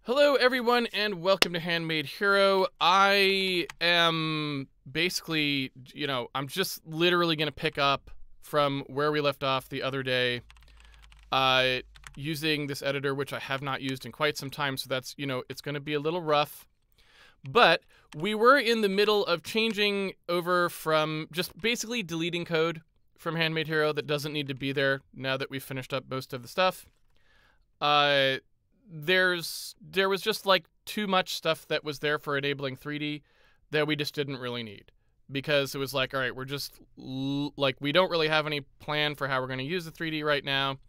Hello, everyone, and welcome to Handmade Hero. I am basically, I'm just literally going to pick up from where we left off the other day, uh, using this editor, which I have not used in quite some time. So that's, it's going to be a little rough. But we were in the middle of changing over from just basically deleting code from Handmade Hero that doesn't need to be there now that we've finished up most of the stuff. There was just like too much stuff that was there for enabling 3D that we just didn't really need, because it was like, all right, we're just like, we don't really have any plan for how we're going to use the 3D right now.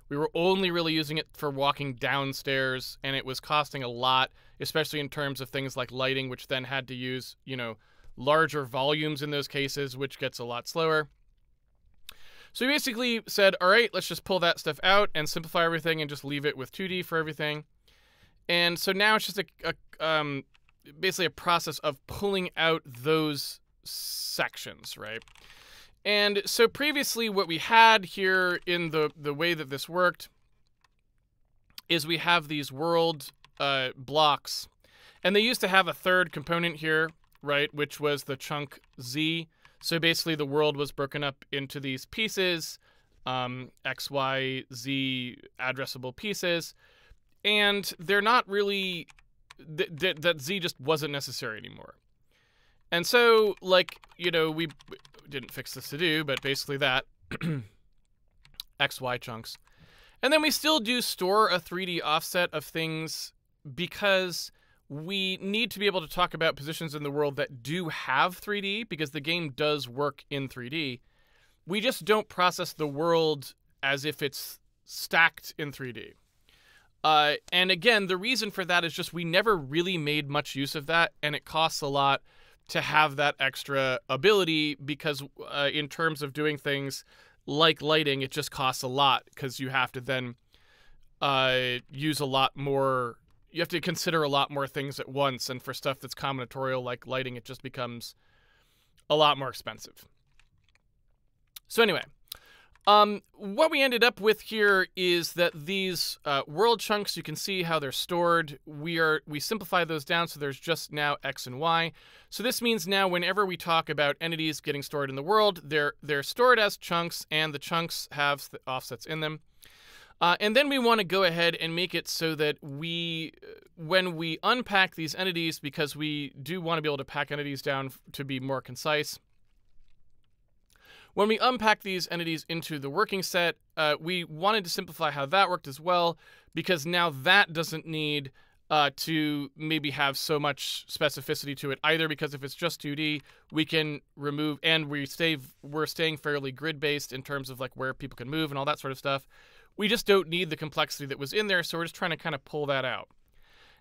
We were only really using it for walking downstairs, and it was costing a lot, especially in terms of things like lighting, which then had to use, larger volumes in those cases, which gets a lot slower. So we basically said, all right, let's just pull that stuff out and simplify everything and just leave it with 2D for everything. And so now it's just basically a process of pulling out those sections, right? And so previously what we had here in the way that this worked is we have these world blocks, and they used to have a third component here, right, which was the chunk Z. So basically the world was broken up into these pieces, X, Y, Z addressable pieces, and they're not really, that Z just wasn't necessary anymore. And so, like, we didn't fix this to do, but basically that, X, Y chunks. And then we still do store a 3D offset of things because we need to be able to talk about positions in the world that do have 3D, because the game does work in 3D. We just don't process the world as if it's stacked in 3D. And again, the reason for that is just we never really made much use of that, and it costs a lot to have that extra ability, because in terms of doing things like lighting, it just costs a lot, because you have to then use a lot more. You have to consider a lot more things at once, and for stuff that's combinatorial like lighting, it just becomes a lot more expensive. So anyway, what we ended up with here is that these world chunks, you can see how they're stored. We simplify those down, so there's just now X and Y. So this means now whenever we talk about entities getting stored in the world, they're stored as chunks, and the chunks have the offsets in them. And then we want to go ahead and make it so that when we unpack these entities, because we do want to be able to pack entities down to be more concise, when we unpack these entities into the working set, we wanted to simplify how that worked as well, because now that doesn't need to maybe have so much specificity to it either, because if it's just 2D, we can remove, and we're staying fairly grid-based in terms of like where people can move and all that sort of stuff. We just don't need the complexity that was in there, so we're just trying to kind of pull that out.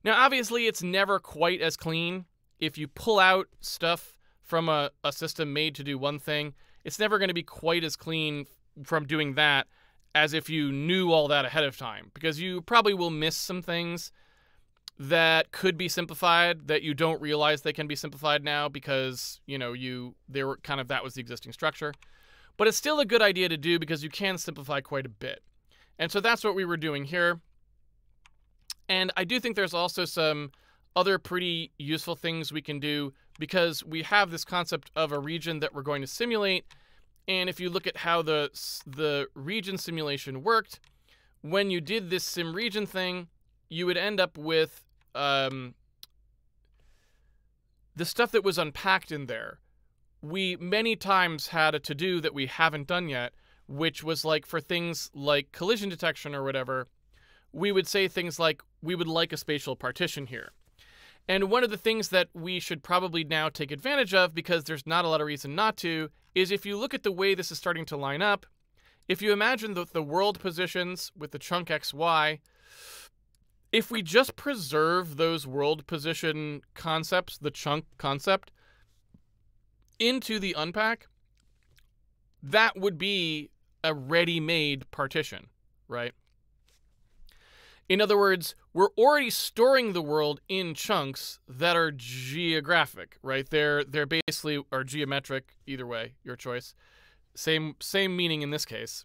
Now, obviously, it's never quite as clean. If you pull out stuff from a system made to do one thing, it's never going to be quite as clean from doing that as if you knew all that ahead of time, because you probably will miss some things that could be simplified that you don't realize they can be simplified now, because, that was the existing structure. But it's still a good idea to do, because you can simplify quite a bit. And so that's what we were doing here. And I do think there's also some other pretty useful things we can do, because we have this concept of a region that we're going to simulate. And if you look at how the region simulation worked, when you did this sim region thing, you would end up with the stuff that was unpacked in there. We many times had a to-do that we haven't done yet, which was like for things like collision detection or whatever, we would say things like, we would like a spatial partition here. And one of the things that we should probably now take advantage of, because there's not a lot of reason not to, is if you look at the way this is starting to line up, if you imagine the world positions with the chunk XY, if we just preserve those world position concepts, the chunk concept, into the unpack, that would be a ready-made partition, right? In other words, we're already storing the world in chunks that are geographic, right? They're basically, or geometric, either way, your choice. Same meaning in this case.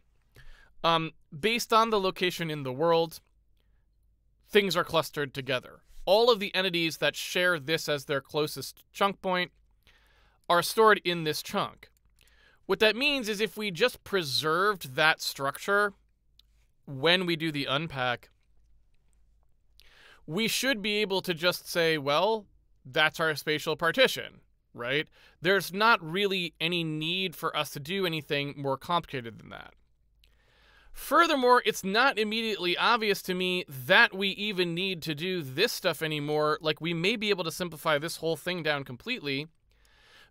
Based on the location in the world, things are clustered together. All of the entities that share this as their closest chunk point are stored in this chunk. What that means is if we just preserved that structure when we do the unpack, we should be able to just say, well, that's our spatial partition, right? There's not really any need for us to do anything more complicated than that. Furthermore, it's not immediately obvious to me that we even need to do this stuff anymore. Like, we may be able to simplify this whole thing down completely,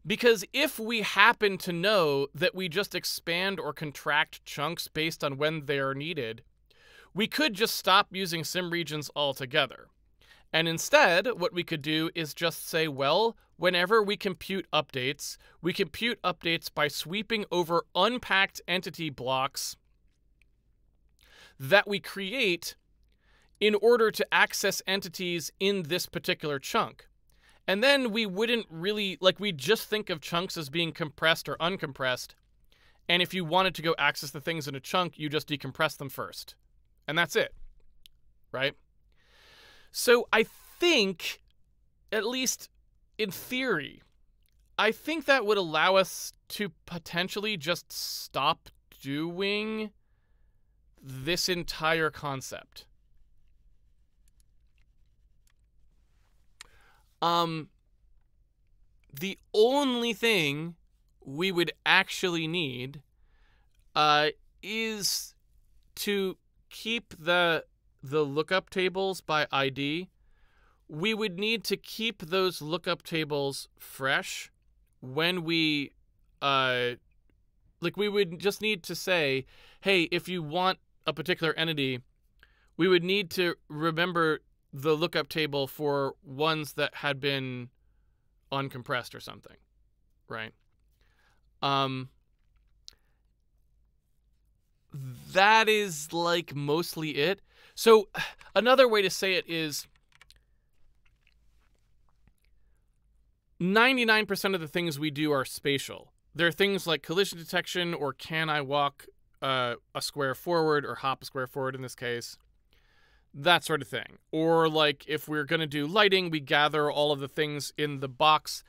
because if we happen to know that we just expand or contract chunks based on when they are needed, we could just stop using sim regions altogether. And instead, what we could do is just say, well, whenever we compute updates by sweeping over unpacked entity blocks that we create in order to access entities in this particular chunk. And then we wouldn't really, like, we just think of chunks as being compressed or uncompressed. And if you wanted to go access the things in a chunk, you just decompress them first. And that's it, right? So I think, at least in theory, I think that would allow us to potentially just stop doing this entire concept. The only thing we would actually need is to keep the lookup tables by ID. We would need to keep those lookup tables fresh when we we would just need to say, hey, if you want a particular entity, we would need to remember the lookup table for ones that had been uncompressed or something, right? That is like mostly it. So another way to say it is 99% of the things we do are spatial. There are things like collision detection, or can I walk a square forward or hop a square forward in this case. That sort of thing. Or like if we're going to do lighting, we gather all of the things in the box.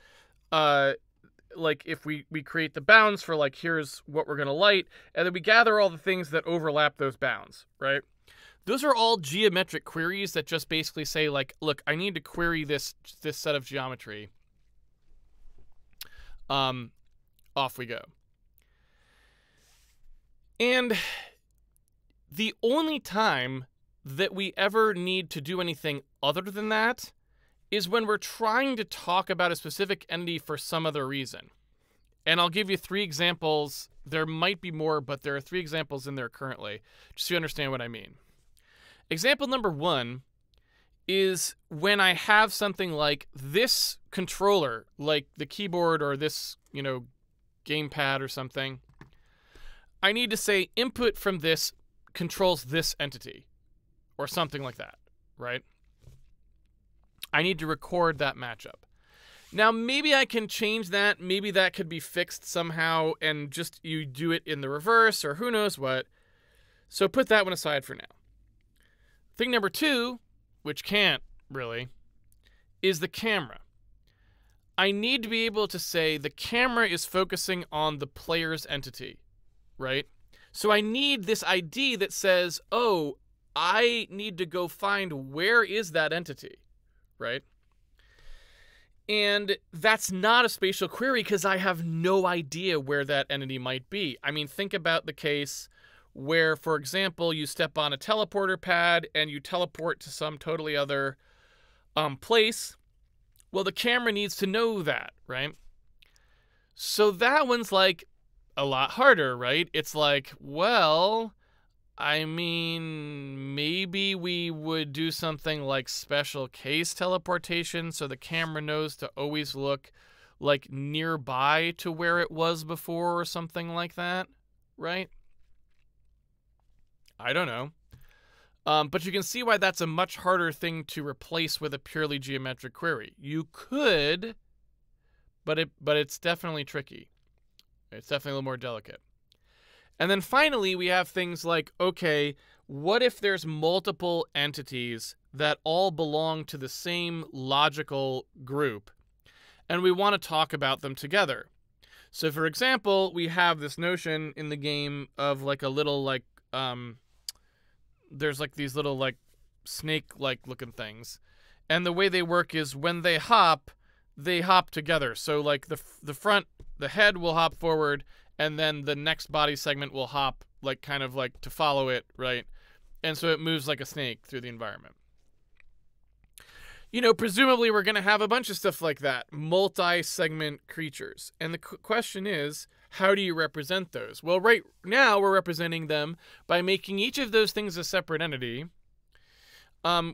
Like if we create the bounds for like, here's what we're going to light, and then we gather all the things that overlap those bounds, right? Those are all geometric queries that just basically say like, look, I need to query this set of geometry. Off we go. And the only time that we ever need to do anything other than that is when we're trying to talk about a specific entity for some other reason. And I'll give you 3 examples. There might be more, but there are 3 examples in there currently, just so you understand what I mean. Example number 1 is when I have something like this controller, like the keyboard or this, gamepad or something. I need to say input from this controls this entity or something like that, right? I need to record that matchup. Now, maybe I can change that. Maybe that could be fixed somehow and just you do it in the reverse or who knows what. So put that one aside for now. Thing number 2, which can't really, is the camera. I need to be able to say the camera is focusing on the player's entity, right? So I need this ID that says, oh, I need to go find where is that entity, right? And that's not a spatial query because I have no idea where that entity might be. I mean, think about the case where, for example, you step on a teleporter pad and you teleport to some totally other place. Well, the camera needs to know that, right? So that one's like a lot harder, right? It's like, well, I mean, maybe we would do something like special case teleportation so the camera knows to always look like nearby to where it was before or something like that, right? I don't know. But you can see why that's a much harder thing to replace with a purely geometric query. You could, but it's definitely tricky. It's definitely a little more delicate. And then finally, we have things like, okay, what if there's multiple entities that all belong to the same logical group, and we want to talk about them together? So, for example, we have this notion in the game of like a little like there's like these little like snake-like looking things, and the way they work is when they hop together. So like the head will hop forward, and then the next body segment will hop like kind of like to follow it, right? And so it moves like a snake through the environment. You know, presumably we're going to have a bunch of stuff like that, multi-segment creatures. And the question is, how do you represent those? Well, right now we're representing them by making each of those things a separate entity,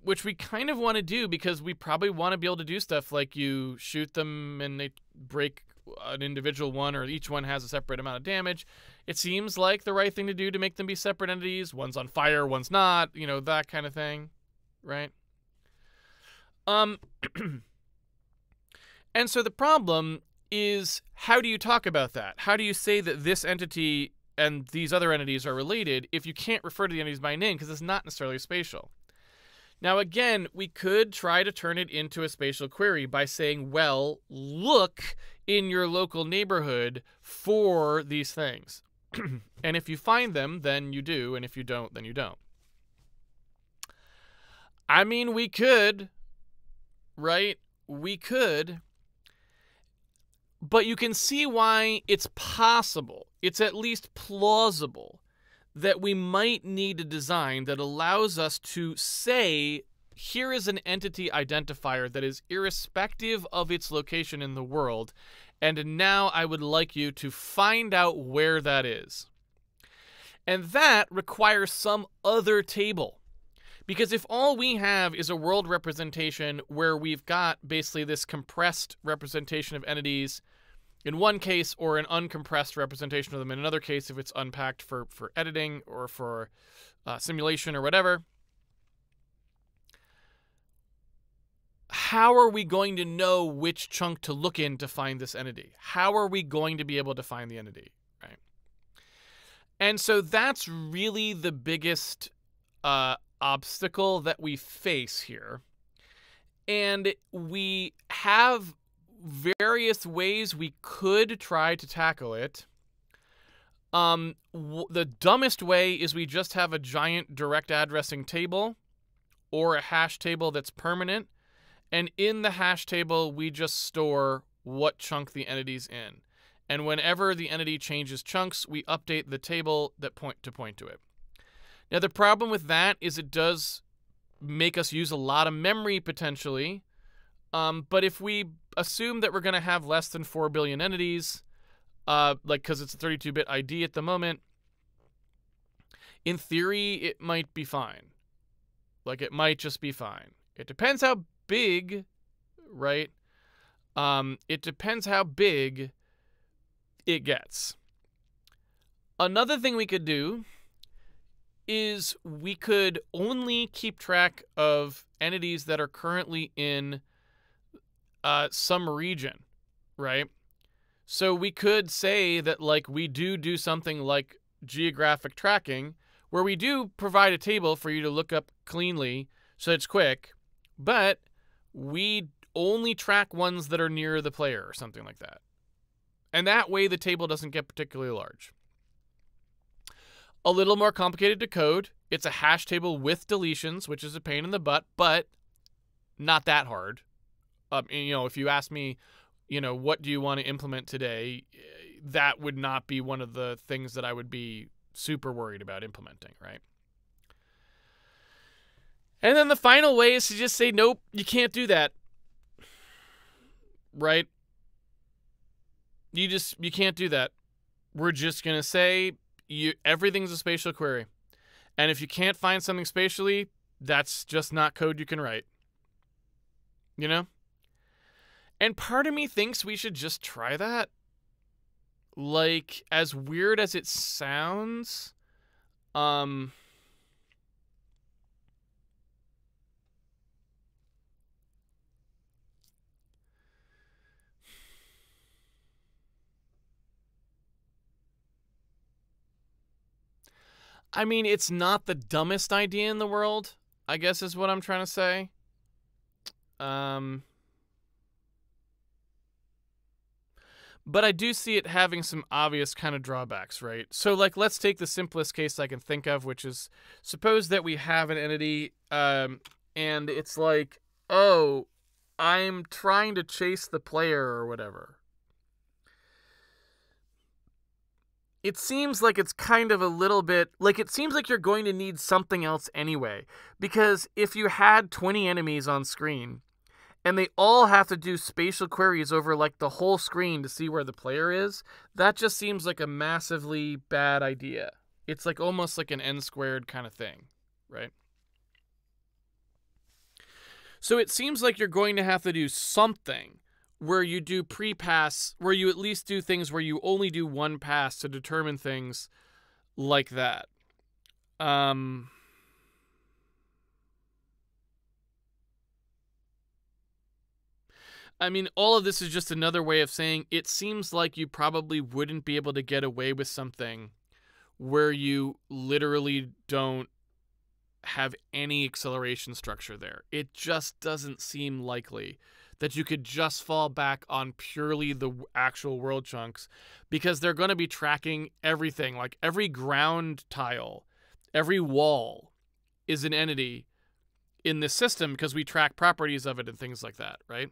which we kind of want to do because we probably want to be able to do stuff like you shoot them and they break an individual one, or each one has a separate amount of damage. It seems like the right thing to do to make them be separate entities. One's on fire, one's not, you know, that kind of thing, right? And so the problem is, how do you talk about that? How do you say that this entity and these other entities are related if you can't refer to the entities by name because it's not necessarily spatial? Now, again, we could try to turn it into a spatial query by saying, well, look in your local neighborhood for these things. And if you find them, then you do, and if you don't, then you don't. I mean, we could, right? We could. But you can see why it's possible, it's at least plausible, that we might need a design that allows us to say, here is an entity identifier that is irrespective of its location in the world, and now I would like you to find out where that is. And that requires some other table. Because if all we have is a world representation where we've got basically this compressed representation of entities in one case, or an uncompressed representation of them in another case if it's unpacked for editing or for simulation or whatever, how are we going to know which chunk to look in to find this entity? How are we going to be able to find the entity, right? And so that's really the biggest obstacle that we face here. And we have various ways we could try to tackle it. The dumbest way is we just have a giant direct addressing table or a hash table that's permanent. And in the hash table, we just store what chunk the entity's in. And whenever the entity changes chunks, we update the table that point to it. Now, the problem with that is it does make us use a lot of memory potentially. But if we assume that we're going to have less than 4 billion entities, like because it's a 32-bit ID at the moment, in theory, it might be fine. Like, it might just be fine. It depends how big, right? It depends how big it gets. Another thing we could do is we could only keep track of entities that are currently in some region, right? So we could say that, like, we do something like geographic tracking, where we do provide a table for you to look up cleanly so it's quick, but we only track ones that are near the player or something like that. And that way the table doesn't get particularly large. A little more complicated to code. It's a hash table with deletions, which is a pain in the butt, but not that hard. You know, if you ask me, you know, what do you want to implement today, that would not be one of the things that I would be super worried about implementing, right? And then the final way is to just say, nope, you can't do that, right? You can't do that. We're just going to say everything's a spatial query. And if you can't find something spatially, that's just not code you can write. You know? And part of me thinks we should just try that. Like, as weird as it sounds, I mean, it's not the dumbest idea in the world, I guess is what I'm trying to say. But I do see it having some obvious kind of drawbacks, right? So, like, let's take the simplest case I can think of, which is suppose that we have an entity, and it's like, oh, I'm trying to chase the player or whatever. It seems like it's kind of a little bit, like, it seems like you're going to need something else anyway. Because if you had 20 enemies on screen, and they all have to do spatial queries over, like, the whole screen to see where the player is, that just seems like a massively bad idea. It's like almost like an n-squared kind of thing, right? So it seems like you're going to have to do something where you do pre-pass, where you at least do things where you only do one pass to determine things like that. I mean, all of this is just another way of saying it seems like you probably wouldn't be able to get away with something where you literally don't have any acceleration structure there. It just doesn't seem likely that you could just fall back on purely the actual world chunks, because they're going to be tracking everything. Like every ground tile, every wall is an entity in this system because we track properties of it and things like that, right?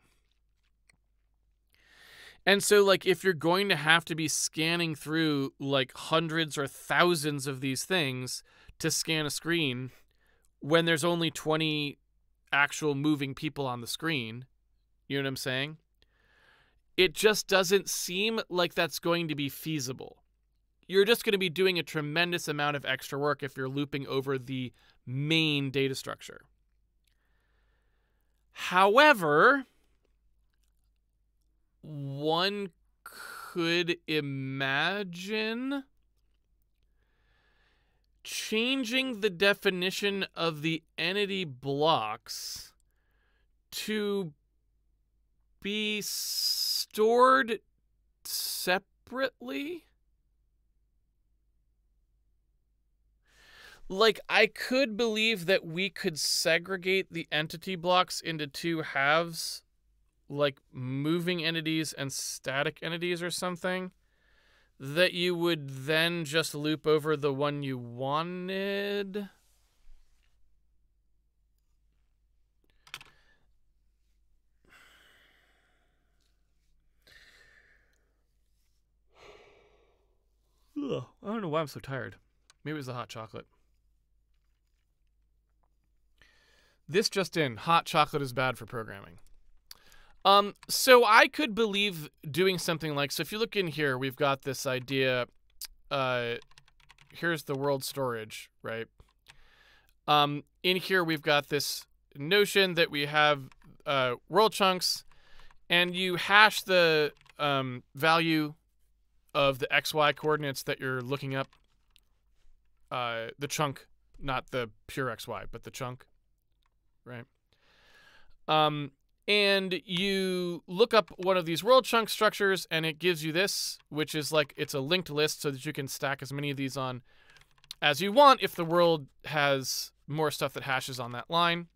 And so, like, if you're going to have to be scanning through, like, hundreds or thousands of these things to scan a screen when there's only 20 actual moving people on the screen, you know what I'm saying? It just doesn't seem like that's going to be feasible. You're just going to be doing a tremendous amount of extra work if you're looping over the main data structure. However, one could imagine changing the definition of the entity blocks to be stored separately. Like, I could believe that we could segregate the entity blocks into two halves, like moving entities and static entities or something, that you would then just loop over the one you wanted. Ugh, I don't know why I'm so tired. Maybe it was the hot chocolate. This just in, hot chocolate is bad for programming. So I could believe doing something like, so if you look in here, we've got this idea, here's the world storage, right? In here, we've got this notion that we have world chunks, and you hash the value of the XY coordinates that you're looking up, the chunk, not the pure XY, but the chunk, right? And you look up one of these world chunk structures, and it gives you this, which is like, it's a linked list so that you can stack as many of these on as you want if the world has more stuff that hashes on that line.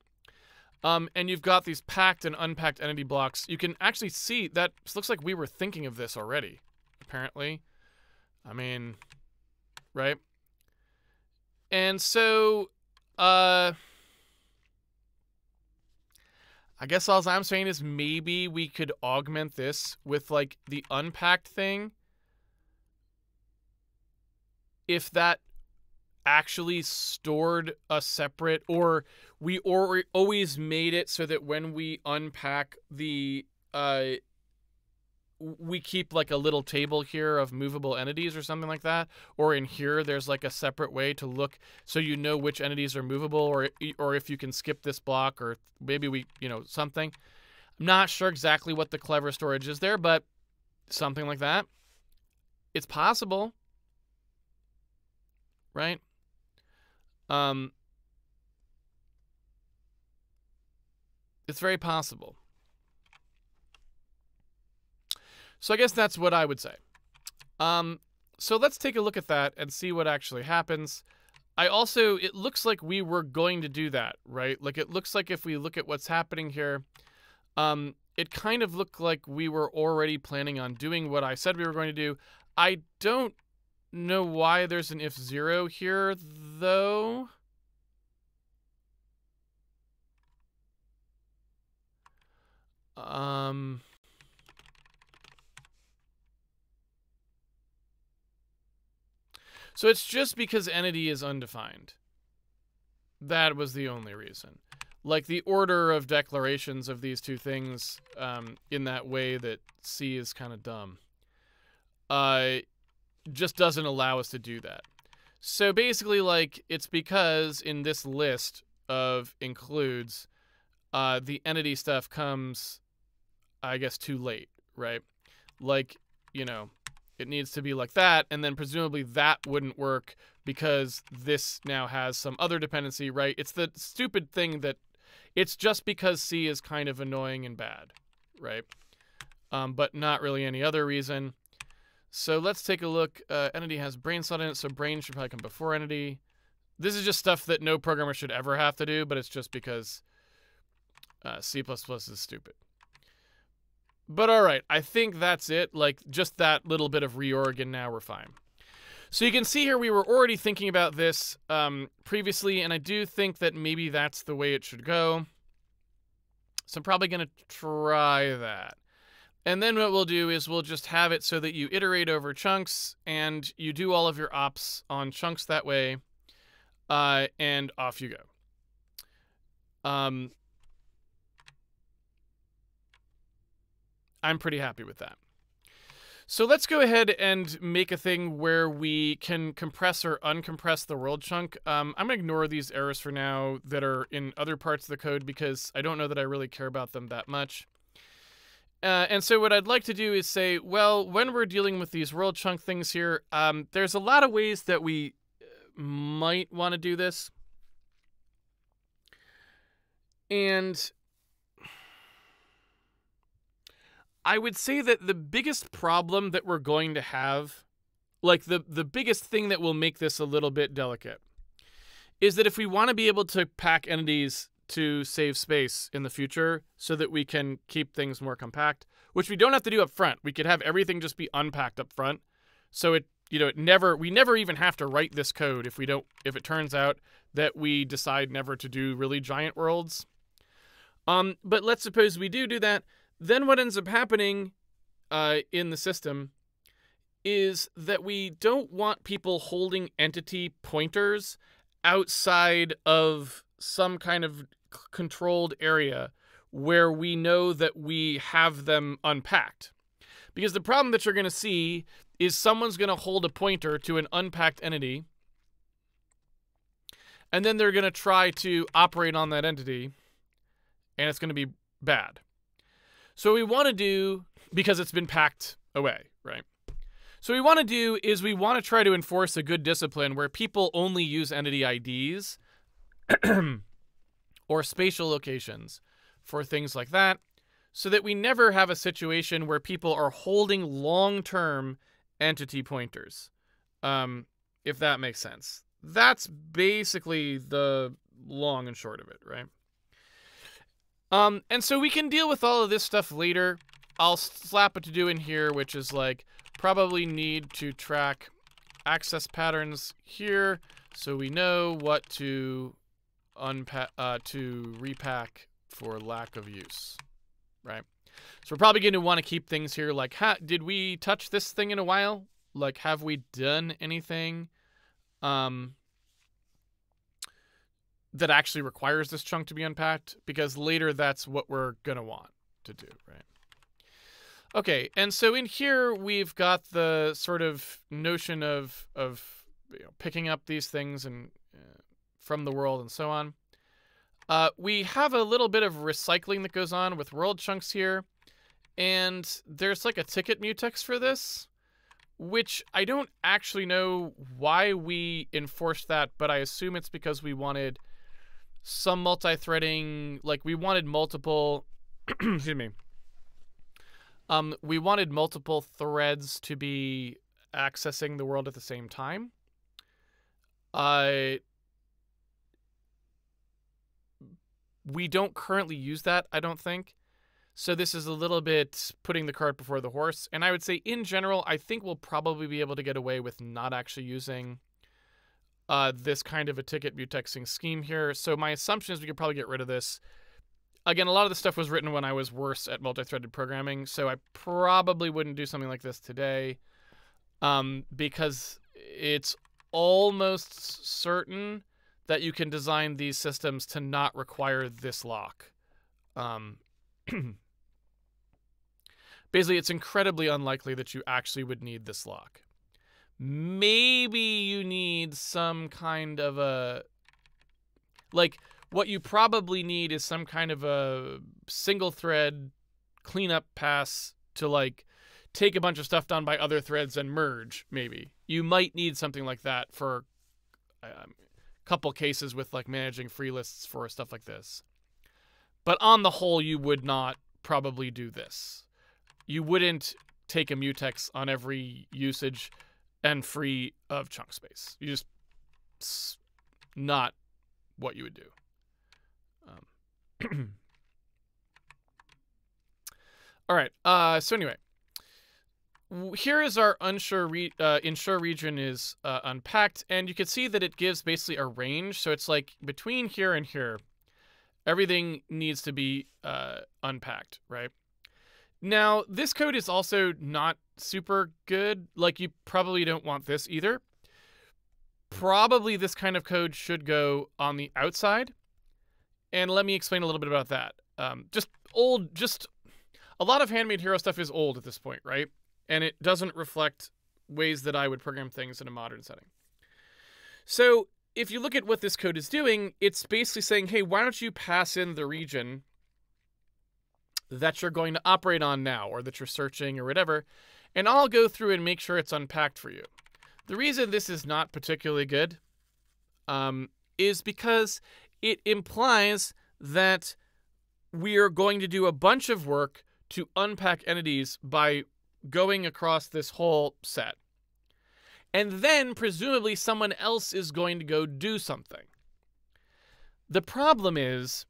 And you've got these packed and unpacked entity blocks. You can actually see that looks like we were thinking of this already, apparently. I mean, right? And so, I guess all I'm saying is maybe we could augment this with, like, the unpacked thing. If that actually stored a separate, or we always made it so that when we unpack the, we keep like a little table here of movable entities or something like that, or in here there's like a separate way to look so you know which entities are movable, or if you can skip this block, or maybe we, you know, something. I'm not sure exactly what the clever storage is there, but something like that. It's possible, right? It's very possible. So I guess that's what I would say. So let's take a look at that and see what actually happens. it looks like we were going to do that, right? Like, it looks like if we look at what's happening here, it kind of looked like we were already planning on doing what I said we were going to do. I don't know why there's an if 0 here, though. So it's just because entity is undefined. That was the only reason. Like, the order of declarations of these two things in that way that C is kind of dumb just doesn't allow us to do that. So basically, like, it's because in this list of includes, the entity stuff comes, I guess, too late, right? Like, you know, it needs to be like that, and then presumably that wouldn't work because this now has some other dependency, right? It's the stupid thing that it's just because C is kind of annoying and bad, right? But not really any other reason. So let's take a look. Entity has brain slot in it, so brain should probably come before entity. This is just stuff that no programmer should ever have to do, but it's just because C++ is stupid. But all right, I think that's it. Like, just that little bit of reorg, and now we're fine. So you can see here we were already thinking about this previously, and I do think that maybe that's the way it should go. So I'm probably going to try that. And then what we'll do is we'll just have it so that you iterate over chunks, and you do all of your ops on chunks that way, and off you go. I'm pretty happy with that. So let's go ahead and make a thing where we can compress or uncompress the world chunk. I'm going to ignore these errors for now that are in other parts of the code because I don't know that I really care about them that much. And so what I'd like to do is say, well, when we're dealing with these world chunk things here, there's a lot of ways that we might want to do this. And I would say that the biggest problem that we're going to have, like the biggest thing that will make this a little bit delicate, is that if we want to be able to pack entities to save space in the future so that we can keep things more compact, which we don't have to do up front. We could have everything just be unpacked up front. So we never even have to write this code if it turns out that we decide never to do really giant worlds. But let's suppose we do that. Then what ends up happening in the system is that we don't want people holding entity pointers outside of some kind of controlled area where we know that we have them unpacked. Because the problem that you're going to see is someone's going to hold a pointer to an unpacked entity, and then they're going to try to operate on that entity, and it's going to be bad. So what we want to do, because it's been packed away, right? So what we want to do is we want to try to enforce a good discipline where people only use entity IDs or spatial locations for things like that, so that we never have a situation where people are holding long-term entity pointers, if that makes sense. That's basically the long and short of it, right? And so we can deal with all of this stuff later. I'll slap a to-do in here, which is like probably need to track access patterns here so we know what to unpack to repack for lack of use, right? So we're probably going to want to keep things here like, did we touch this thing in a while? Like, have we done anything that actually requires this chunk to be unpacked? Because later that's what we're going to want to do, right? Okay, and so in here we've got the sort of notion of picking up these things and from the world and so on. We have a little bit of recycling that goes on with world chunks here, and there's like a ticket mutex for this, which I don't actually know why we enforced that, but I assume it's because we wanted some multi-threading, like we wanted multiple, excuse me, we wanted multiple threads to be accessing the world at the same time. we don't currently use that, I don't think. So this is a little bit putting the cart before the horse. And I would say in general, I think we'll probably be able to get away with not actually using this kind of a ticket mutexing scheme here. So my assumption is we could probably get rid of this. Again, a lot of the stuff was written when I was worse at multi-threaded programming, so I probably wouldn't do something like this today, because it's almost certain that you can design these systems to not require this lock. Basically, it's incredibly unlikely that you actually would need this lock. Maybe you need some kind of a... Like, what you probably need is some kind of a single thread cleanup pass to, like, take a bunch of stuff done by other threads and merge, maybe. You might need something like that for a couple cases with, like, managing free lists for stuff like this. But on the whole, you would not probably do this. You wouldn't take a mutex on every usage and free of chunk space. You just... It's not what you would do. All right. So anyway, here is our ensure region is unpacked, and you can see that it gives basically a range. So it's like between here and here, everything needs to be unpacked, right? Now, this code is also not super good. Like, you probably don't want this either. Probably this kind of code should go on the outside. And let me explain a little bit about that. Just a lot of Handmade Hero stuff is old at this point, right? And it doesn't reflect ways that I would program things in a modern setting. So if you look at what this code is doing, it's basically saying, hey, why don't you pass in the region that you're going to operate on now, or that you're searching or whatever, and I'll go through and make sure it's unpacked for you. The reason this is not particularly good is because it implies that we are going to do a bunch of work to unpack entities by going across this whole set. And then, presumably, someone else is going to go do something. The problem is,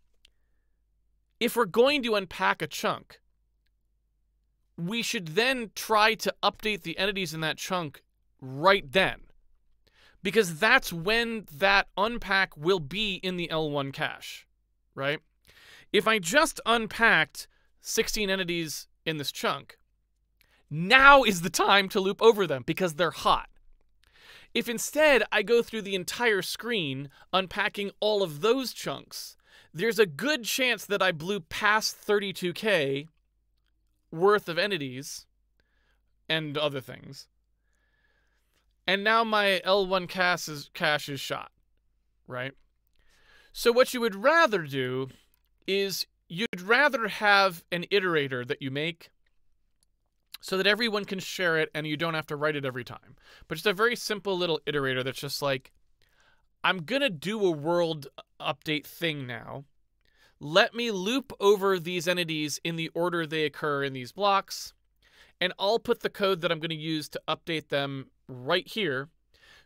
if we're going to unpack a chunk, we should then try to update the entities in that chunk right then, because that's when that unpack will be in the L1 cache, right? If I just unpacked 16 entities in this chunk, now is the time to loop over them because they're hot. If instead I go through the entire screen unpacking all of those chunks, there's a good chance that I blew past 32K worth of entities and other things. And now my L1 cache is shot, right? So what you would rather do is you'd rather have an iterator that you make so that everyone can share it and you don't have to write it every time. But just a very simple little iterator that's just like, I'm going to do a world update thing now. Let me loop over these entities in the order they occur in these blocks, and I'll put the code that I'm going to use to update them right here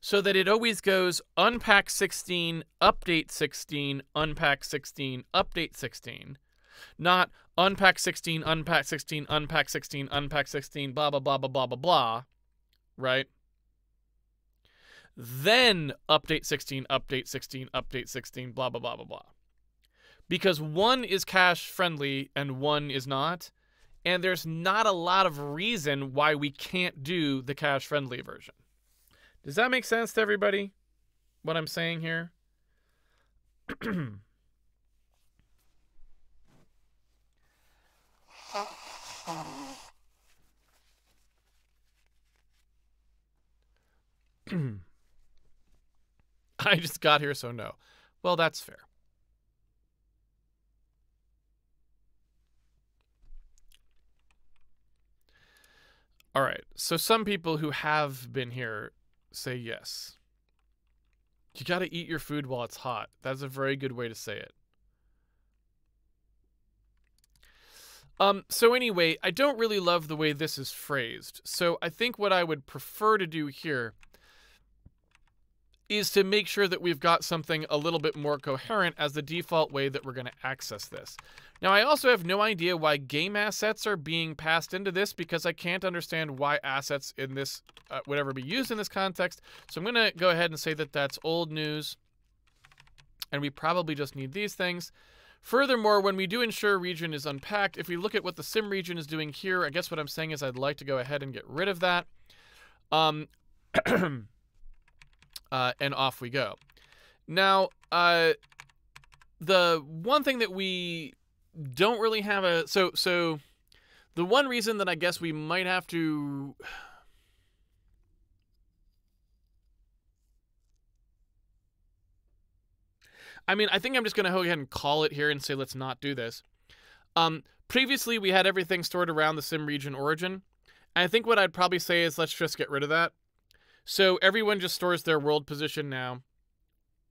so that it always goes unpack 16, update 16, unpack 16, update 16. Not unpack 16, unpack 16, unpack 16, unpack 16, blah, blah, blah, blah, blah, blah, blah, right? Then update 16, update 16, update 16, blah, blah, blah, blah, blah. Because one is cache friendly and one is not, and there's not a lot of reason why we can't do the cache friendly version. Does that make sense to everybody, what I'm saying here? I just got here, so no. Well, that's fair. All right, so some people who have been here say yes. You gotta eat your food while it's hot. That's a very good way to say it. So anyway, I don't really love the way this is phrased. So I think what I would prefer to do here is to make sure that we've got something a little bit more coherent as the default way that we're going to access this. Now, I also have no idea why game assets are being passed into this, because I can't understand why assets in this would ever be used in this context. So I'm going to go ahead and say that that's old news, and we probably just need these things. Furthermore, when we do ensure region is unpacked, if we look at what the sim region is doing here, I guess what I'm saying is I'd like to go ahead and get rid of that. And off we go. Now, the one thing that we don't really have a... So the one reason that I guess we might have to... I mean, I think I'm just going to go ahead and call it here and say let's not do this. Previously, we had everything stored around the sim region origin. And I think what I'd probably say is let's just get rid of that. So everyone just stores their world position now,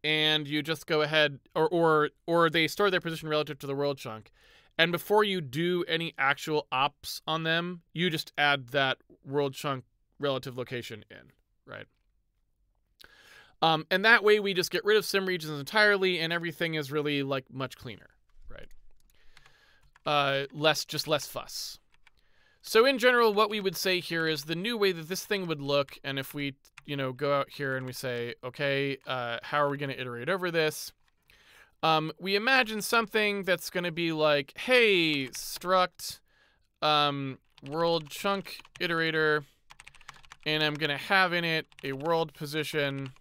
and you just go ahead, or they store their position relative to the world chunk, and before you do any actual ops on them, you just add that world chunk relative location in, right? And that way we just get rid of sim regions entirely, and everything is really like much cleaner, right? Less fuss. So in general, what we would say here is the new way that this thing would look, and if we, go out here and we say, okay, how are we going to iterate over this? We imagine something that's going to be like, hey, struct world chunk iterator, and I'm going to have in it a world position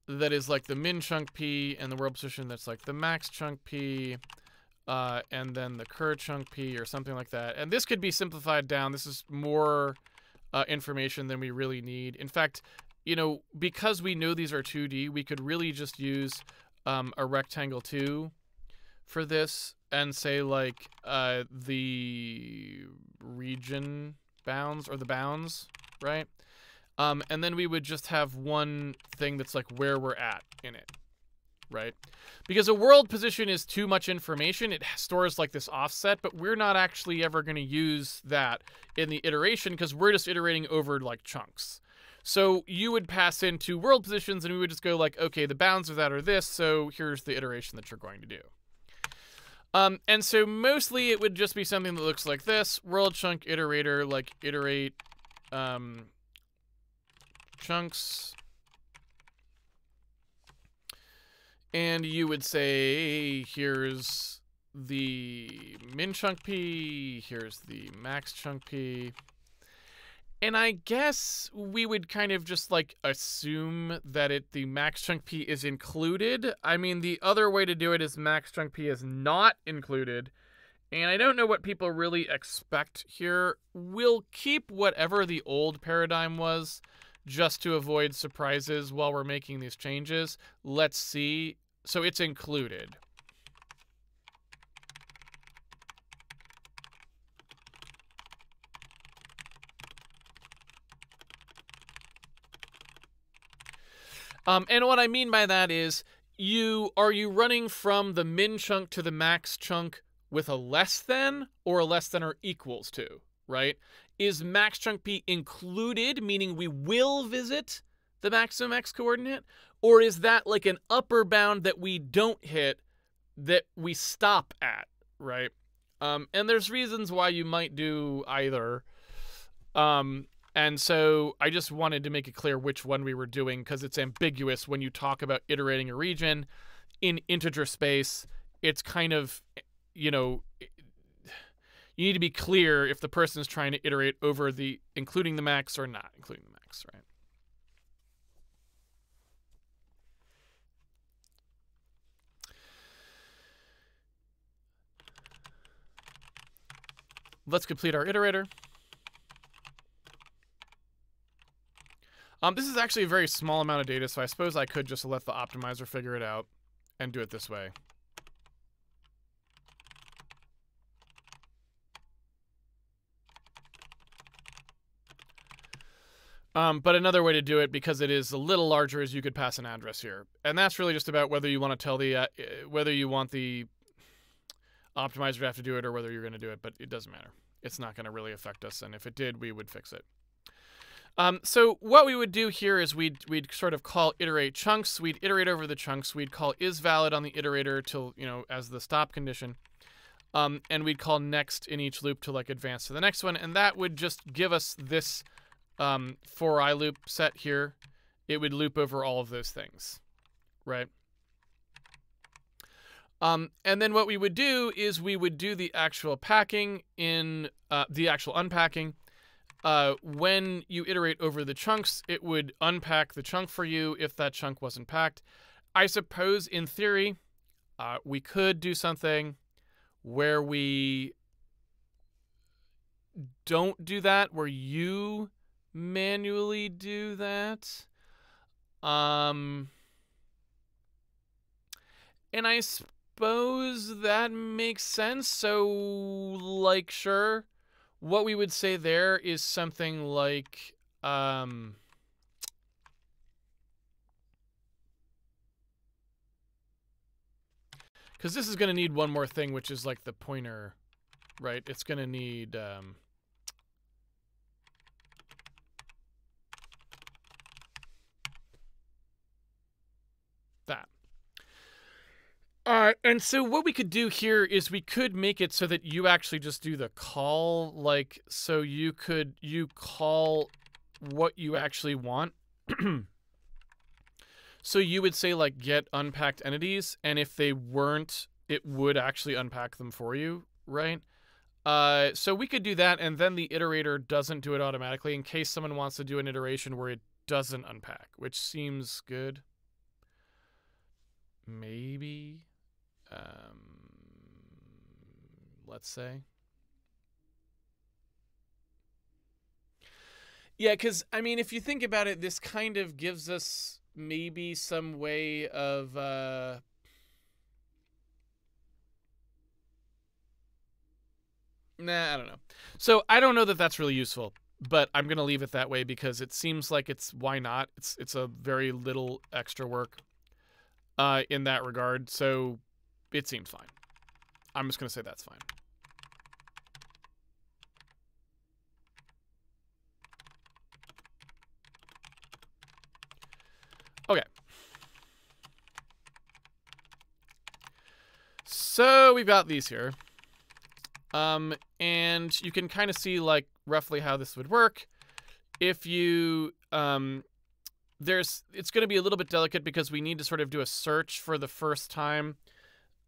that is like the min chunk p, and the world position that's like the max chunk p, and then the cur chunk p or something like that. And this could be simplified down. This is more information than we really need. In fact, because we know these are 2D, we could really just use a rectangle 2 for this and say like the region bounds or the bounds, right? And then we would just have one thing that's like where we're at in it, right? Because a world position is too much information. It stores like this offset, but we're not actually ever going to use that in the iteration because we're just iterating over like chunks. So you would pass in 2 world positions and we would just go like, okay, the bounds of that are this, so here's the iteration that you're going to do. And so mostly it would just be something that looks like this. World chunk iterator, like iterate chunks. And you would say, here's the min chunk p, here's the max chunk p. And I guess we would kind of just like assume that the max chunk p is included. I mean, the other way to do it is max chunk p is not included. And I don't know what people really expect here. We'll keep whatever the old paradigm was just to avoid surprises while we're making these changes. Let's see. So it's included. And what I mean by that is, are you running from the min chunk to the max chunk with a less than, or a less than or equals to, right? Is max chunk p included, meaning we will visit the maximum x coordinate? Or is that like an upper bound that we don't hit, that we stop at, right? And there's reasons why you might do either. And so I just wanted to make it clear which one we were doing, because it's ambiguous when you talk about iterating a region in integer space. It's kind of, you need to be clear if the person is trying to iterate over the including the max or not including the max, right? Let's complete our iterator. This is actually a very small amount of data, so I suppose I could just let the optimizer figure it out and do it this way. But another way to do it, because it is a little larger, is you could pass an address here. And that's really just about whether you want to tell the, whether you want the optimizer to have to do it or whether you're going to do it, but it doesn't matter. It's not going to really affect us, and if it did, we would fix it. So what we would do here is we'd sort of call iterate chunks. We'd iterate over the chunks. We'd call is valid on the iterator till, as the stop condition. And we'd call next in each loop to like advance to the next one. And that would just give us this for I loop set here. It would loop over all of those things, right? And then what we would do is we would do the actual packing in the actual unpacking. When you iterate over the chunks, it would unpack the chunk for you if that chunk wasn't packed. I suppose in theory, we could do something where we don't do that, where you manually do that. And I suppose that makes sense. So, like, sure. What we would say there is something like, because this is going to need one more thing, which is like the pointer, right? It's going to need that. And so what we could do here is we could make it so that you actually just do the call, like, so you call what you actually want. So you would say like get unpacked entities, and if they weren't, it would actually unpack them for you, right? So we could do that, and then the iterator doesn't do it automatically in case someone wants to do an iteration where it doesn't unpack, which seems good. Maybe. Let's say. Yeah, because, I mean, if you think about it, this kind of gives us maybe some way of, nah, I don't know. So I don't know that that's really useful, but I'm going to leave it that way because it seems like why not? It's a very little extra work in that regard, so it seems fine. I'm just going to say that's fine. Okay. So we've got these here. And you can kind of see like roughly how this would work. If you, it's going to be a little bit delicate because we need to sort of do a search for the first time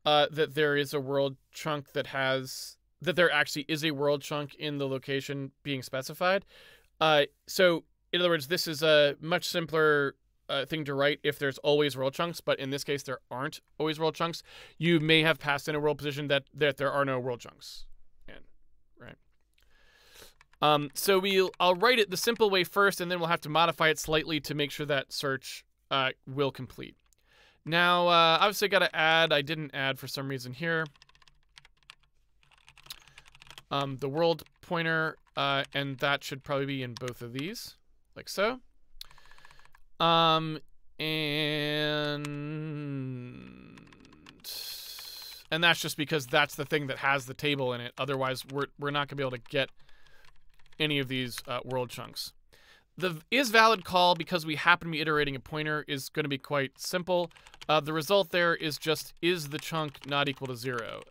that there is a world chunk that there actually is a world chunk in the location being specified. So in other words, this is a much simpler thing to write if there's always world chunks, but in this case there aren't always world chunks. You may have passed in a world position that there are no world chunks in, right? So I'll write it the simple way first, and then we'll have to modify it slightly to make sure that search will complete. Now, obviously I got to add, I didn't add for some reason here, the world pointer, and that should probably be in both of these, like so. And that's just because that's the thing that has the table in it. Otherwise, we're not gonna be able to get any of these world chunks. The is valid call, because we happen to be iterating a pointer, is going to be quite simple. The result there is just is the chunk not equal to 0.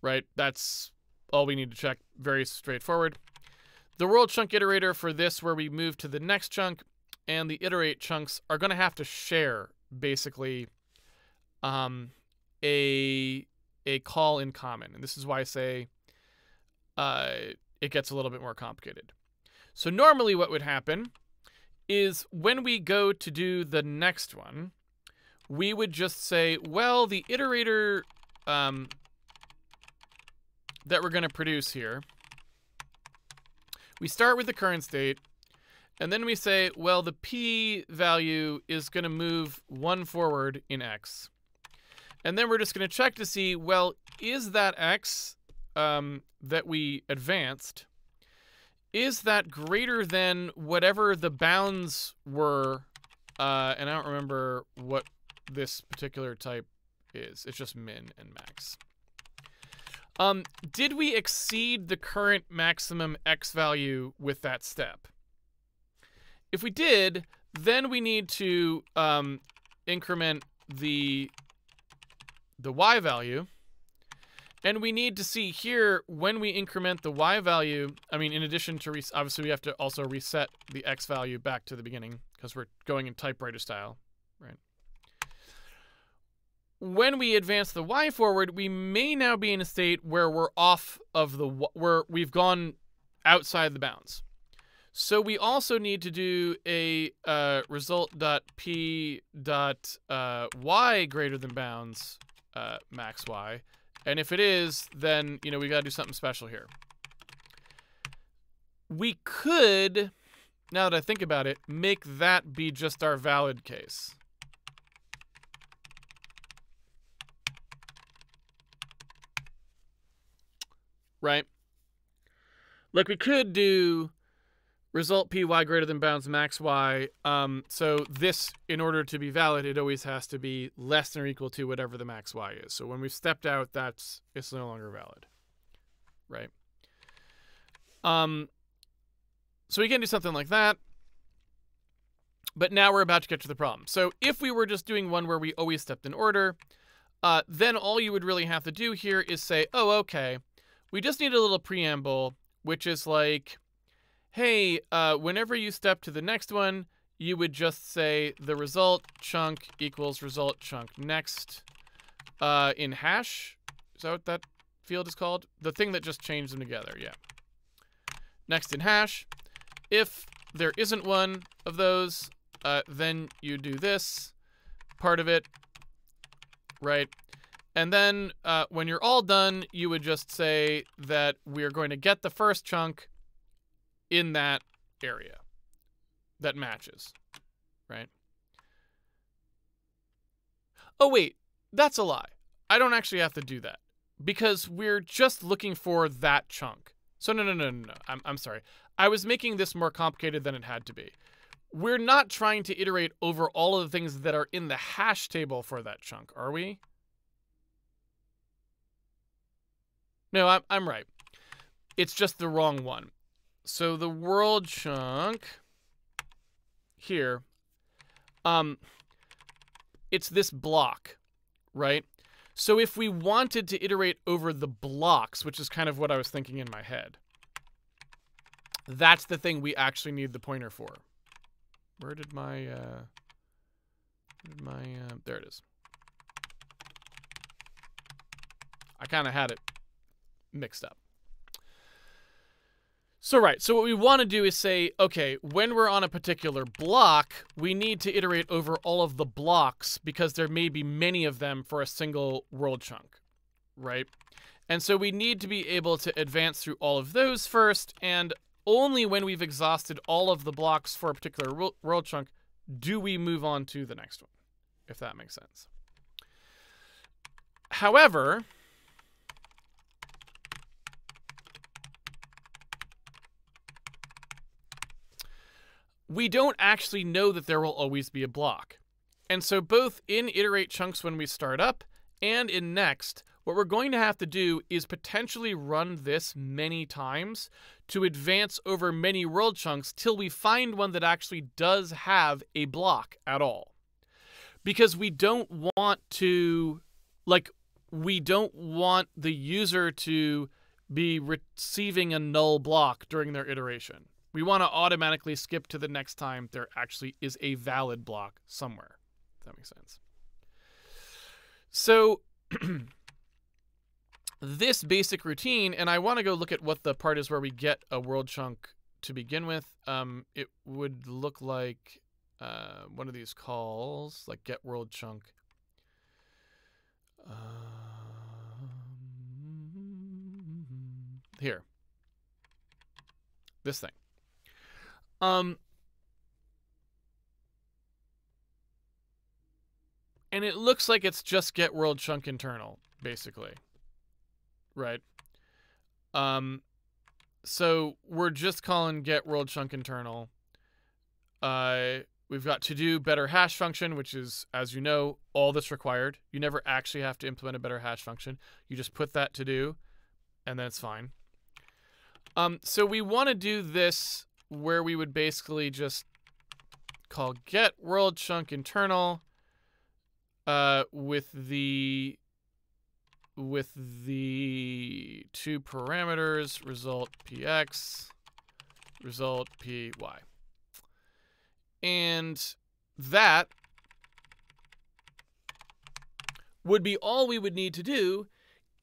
Right? That's all we need to check. Very straightforward. The world chunk iterator for this, where we move to the next chunk, and the iterate chunks are going to have to share, basically, a call in common. And this is why I say it gets a little bit more complicated. So normally what would happen is when we go to do the next one, we would just say, well, the iterator that we're going to produce here, we start with the current state, and then we say, well, the P value is going to move 1 forward in X. And then we're just going to check to see, well, is that X that we advanced, is that greater than whatever the bounds were? And I don't remember what this particular type is. It's just min and max. Did we exceed the current maximum X value with that step? if we did, then we need to increment the y value. And we need to see here, when we increment the y value, I mean, in addition to, obviously we have to also reset the x value back to the beginning, because we're going in typewriter style, right? When we advance the y forward, we may now be in a state where we're off of the, where we've gone outside the bounds. So we also need to do a result.p.y greater than bounds max y. And if it is, then, you know, we got to do something special here. We could, now that I think about it, make that be just our valid case. Right? Like, we could do result py greater than bounds max y. So this, in order to be valid, it always has to be less than or equal to whatever the max y is. So when we've stepped out, it's no longer valid, right? So we can do something like that. But now we're about to get to the problem. So if we were just doing one where we always stepped in order, then all you would really have to do here is say, oh, okay, we just need a little preamble, which is like, hey, whenever you step to the next one, you would just say the result chunk equals result chunk next in hash. Is that what that field is called? The thing that just changed them together, yeah. Next in hash. If there isn't one of those, then you do this part of it, right? And then when you're all done, you would just say that we're going to get the first chunk in that area that matches, right? Oh, wait, that's a lie. I don't actually have to do that because we're just looking for that chunk. So no. I'm sorry. I was making this more complicated than it had to be. We're not trying to iterate over all of the things that are in the hash table for that chunk, are we? No, I'm right. It's just the wrong one. So the world chunk here, it's this block, right? So if we wanted to iterate over the blocks, which is kind of what I was thinking in my head, that's the thing we actually need the pointer for. Where did my, there it is. I kind of had it mixed up. So right, so what we want to do is say, okay, when we're on a particular block, we need to iterate over all of the blocks because there may be many of them for a single world chunk, right? And so we need to be able to advance through all of those first, and only when we've exhausted all of the blocks for a particular world chunk do we move on to the next one, if that makes sense. However, we don't actually know that there will always be a block. And so both in iterate chunks when we start up and in next, what we're going to have to do is potentially run this many times to advance over many world chunks till we find one that actually does have a block at all. Because we don't want to, we don't want the user to be receiving a null block during their iteration. We want to automatically skip to the next time there actually is a valid block somewhere. If that makes sense. So this basic routine, and I want to go look at what the part is where we get a world chunk to begin with. It would look like one of these calls, like get world chunk. Here. This thing. And it looks like it's just get world chunk internal, basically. Right? So we're just calling get world chunk internal. We've got to do better hash function, which is, as you know, all that's required. You never actually have to implement a better hash function. You just put that to do, and then it's fine. So we want to do this where we would basically just call get world chunk internal with the two parameters, result px, result py. And that would be all we would need to do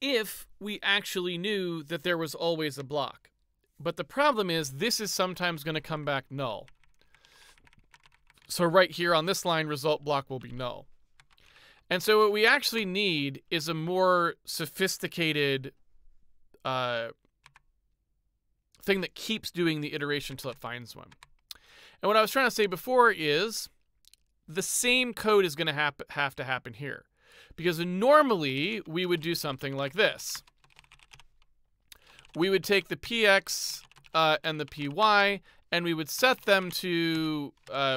if we actually knew that there was always a block. But the problem is this is sometimes going to come back null. So right here on this line, result block will be null. And so what we actually need is a more sophisticated thing that keeps doing the iteration until it finds one. And what I was trying to say before is the same code is going to have to happen here. Because normally we would do something like this. We would take the px and the py, and we would set them to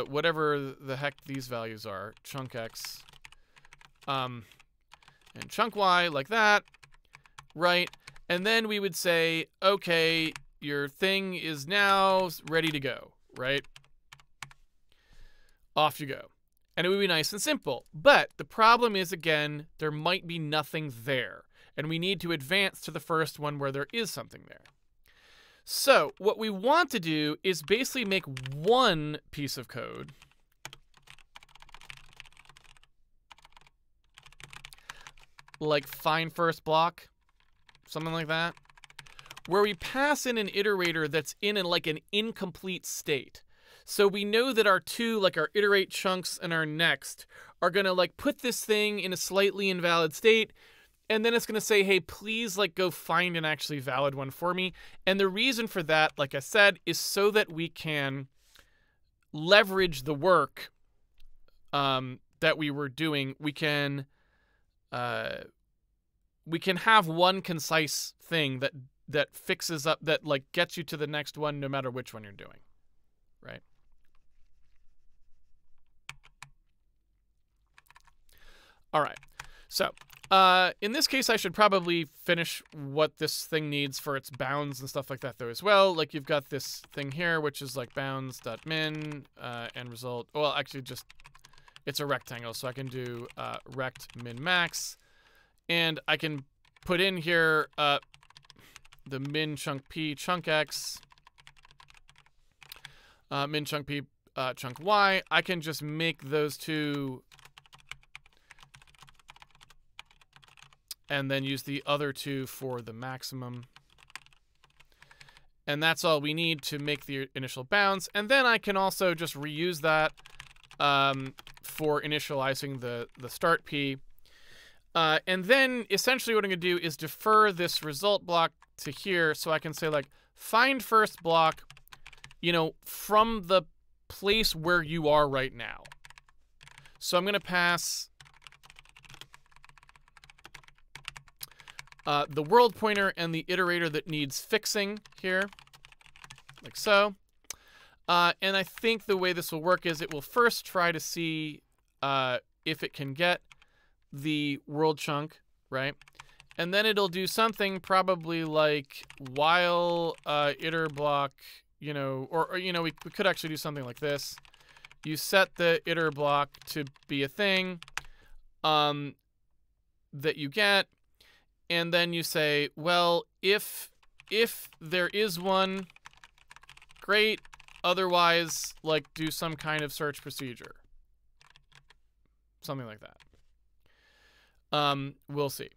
whatever the heck these values are, chunk x and chunk y, like that, right? And then we would say, okay, your thing is now ready to go, right? Off you go. And it would be nice and simple. But the problem is, again, there might be nothing there. And we need to advance to the first one where there is something there. So what we want to do is basically make one piece of code like find first block, something like that, where we pass in an iterator that's in like an incomplete state. So we know that our two, like our iterate chunks and our next, are going to like put this thing in a slightly invalid state. And then it's going to say, hey, please like go find an actually valid one for me. And the reason for that, like I said, is so that we can leverage the work that we were doing. We can have one concise thing that fixes up, that like gets you to the next one no matter which one you're doing, right? All right, so in this case, I should probably finish what this thing needs for its bounds and stuff like that, though, as well. Like, you've got this thing here, which is like bounds.min and result. Well, actually, just it's a rectangle, so I can do rect min max, and I can put in here the min chunk p chunk x, min chunk p chunk y. I can just make those two and then use the other two for the maximum. And that's all we need to make the initial bounds. And then I can also just reuse that for initializing the start P. And then essentially what I'm going to do is defer this result block to here, so I can say like find first block, you know, from the place where you are right now. So I'm going to pass the world pointer and the iterator that needs fixing here, like so. And I think the way this will work is it will first try to see if it can get the world chunk, right? And then it'll do something probably like while iter block, you know, or you know, we could actually do something like this. You set the iter block to be a thing that you get, and then you say, well, if there is one, great. Otherwise, like, do some kind of search procedure. Something like that. We'll see.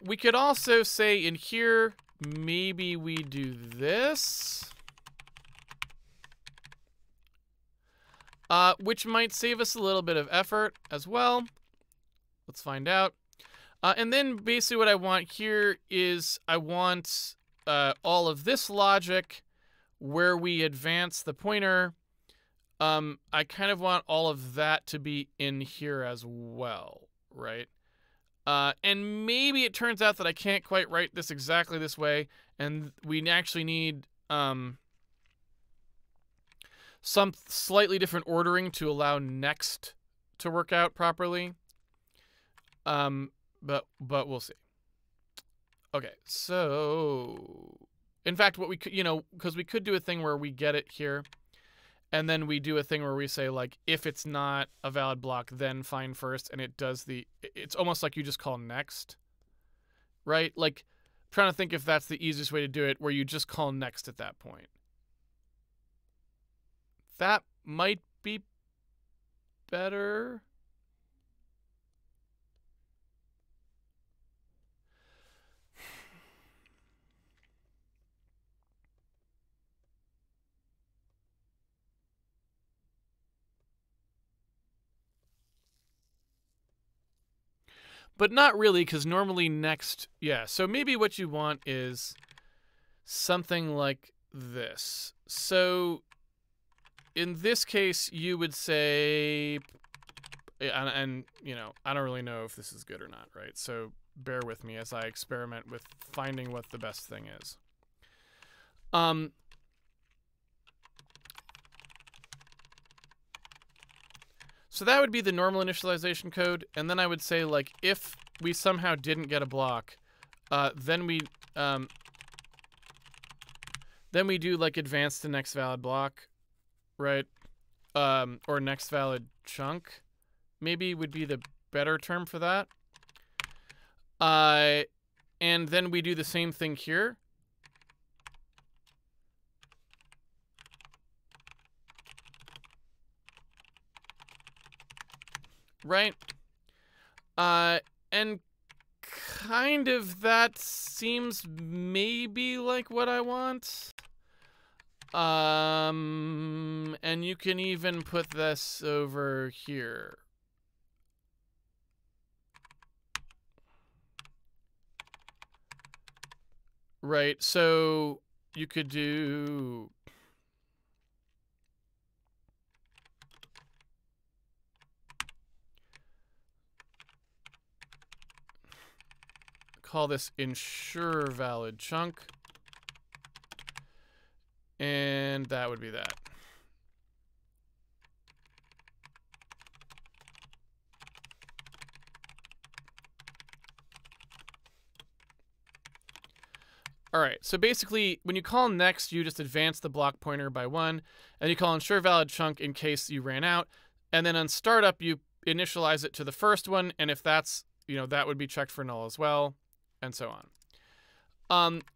We could also say in here, maybe we do this. Which might save us a little bit of effort as well. Let's find out. And then basically what I want here is I want all of this logic where we advance the pointer. I kind of want all of that to be in here as well, right? And maybe it turns out that I can't quite write this exactly this way, and we actually need some slightly different ordering to allow next to work out properly. But we'll see. Okay, so in fact, what we could, you know, because we could do a thing where we get it here, and then we do a thing where we say, like, if it's not a valid block, then find first, and it does it's almost like you just call next, right? Like, I'm trying to think if that's the easiest way to do it, where you just call next at that point. That might be better. But not really, because normally next, yeah. So maybe what you want is something like this. So in this case, you would say, and you know, I don't really know if this is good or not, right? So bear with me as I experiment with finding what the best thing is. So that would be the normal initialization code, and then I would say, like, if we somehow didn't get a block, then we do, like, advance to next valid block, right? Or next valid chunk, maybe would be the better term for that. And then we do the same thing here. Right? And kind of that seems maybe like what I want. And you can even put this over here. Right, so you could do... call this ensure valid chunk. And that would be that. All right, so basically, when you call next, you just advance the block pointer by 1, and you call ensure valid chunk in case you ran out, and then on startup, you initialize it to the first one, and if that's, you know, that would be checked for null as well, and so on.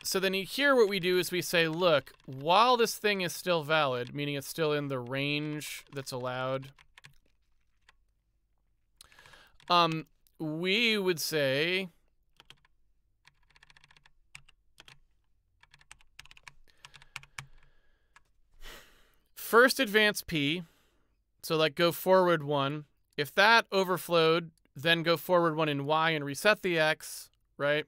So then here what we do is we say, look, while this thing is still valid, meaning it's still in the range that's allowed, we would say... first advance P, so like go forward 1. If that overflowed, then go forward 1 in Y and reset the X, right?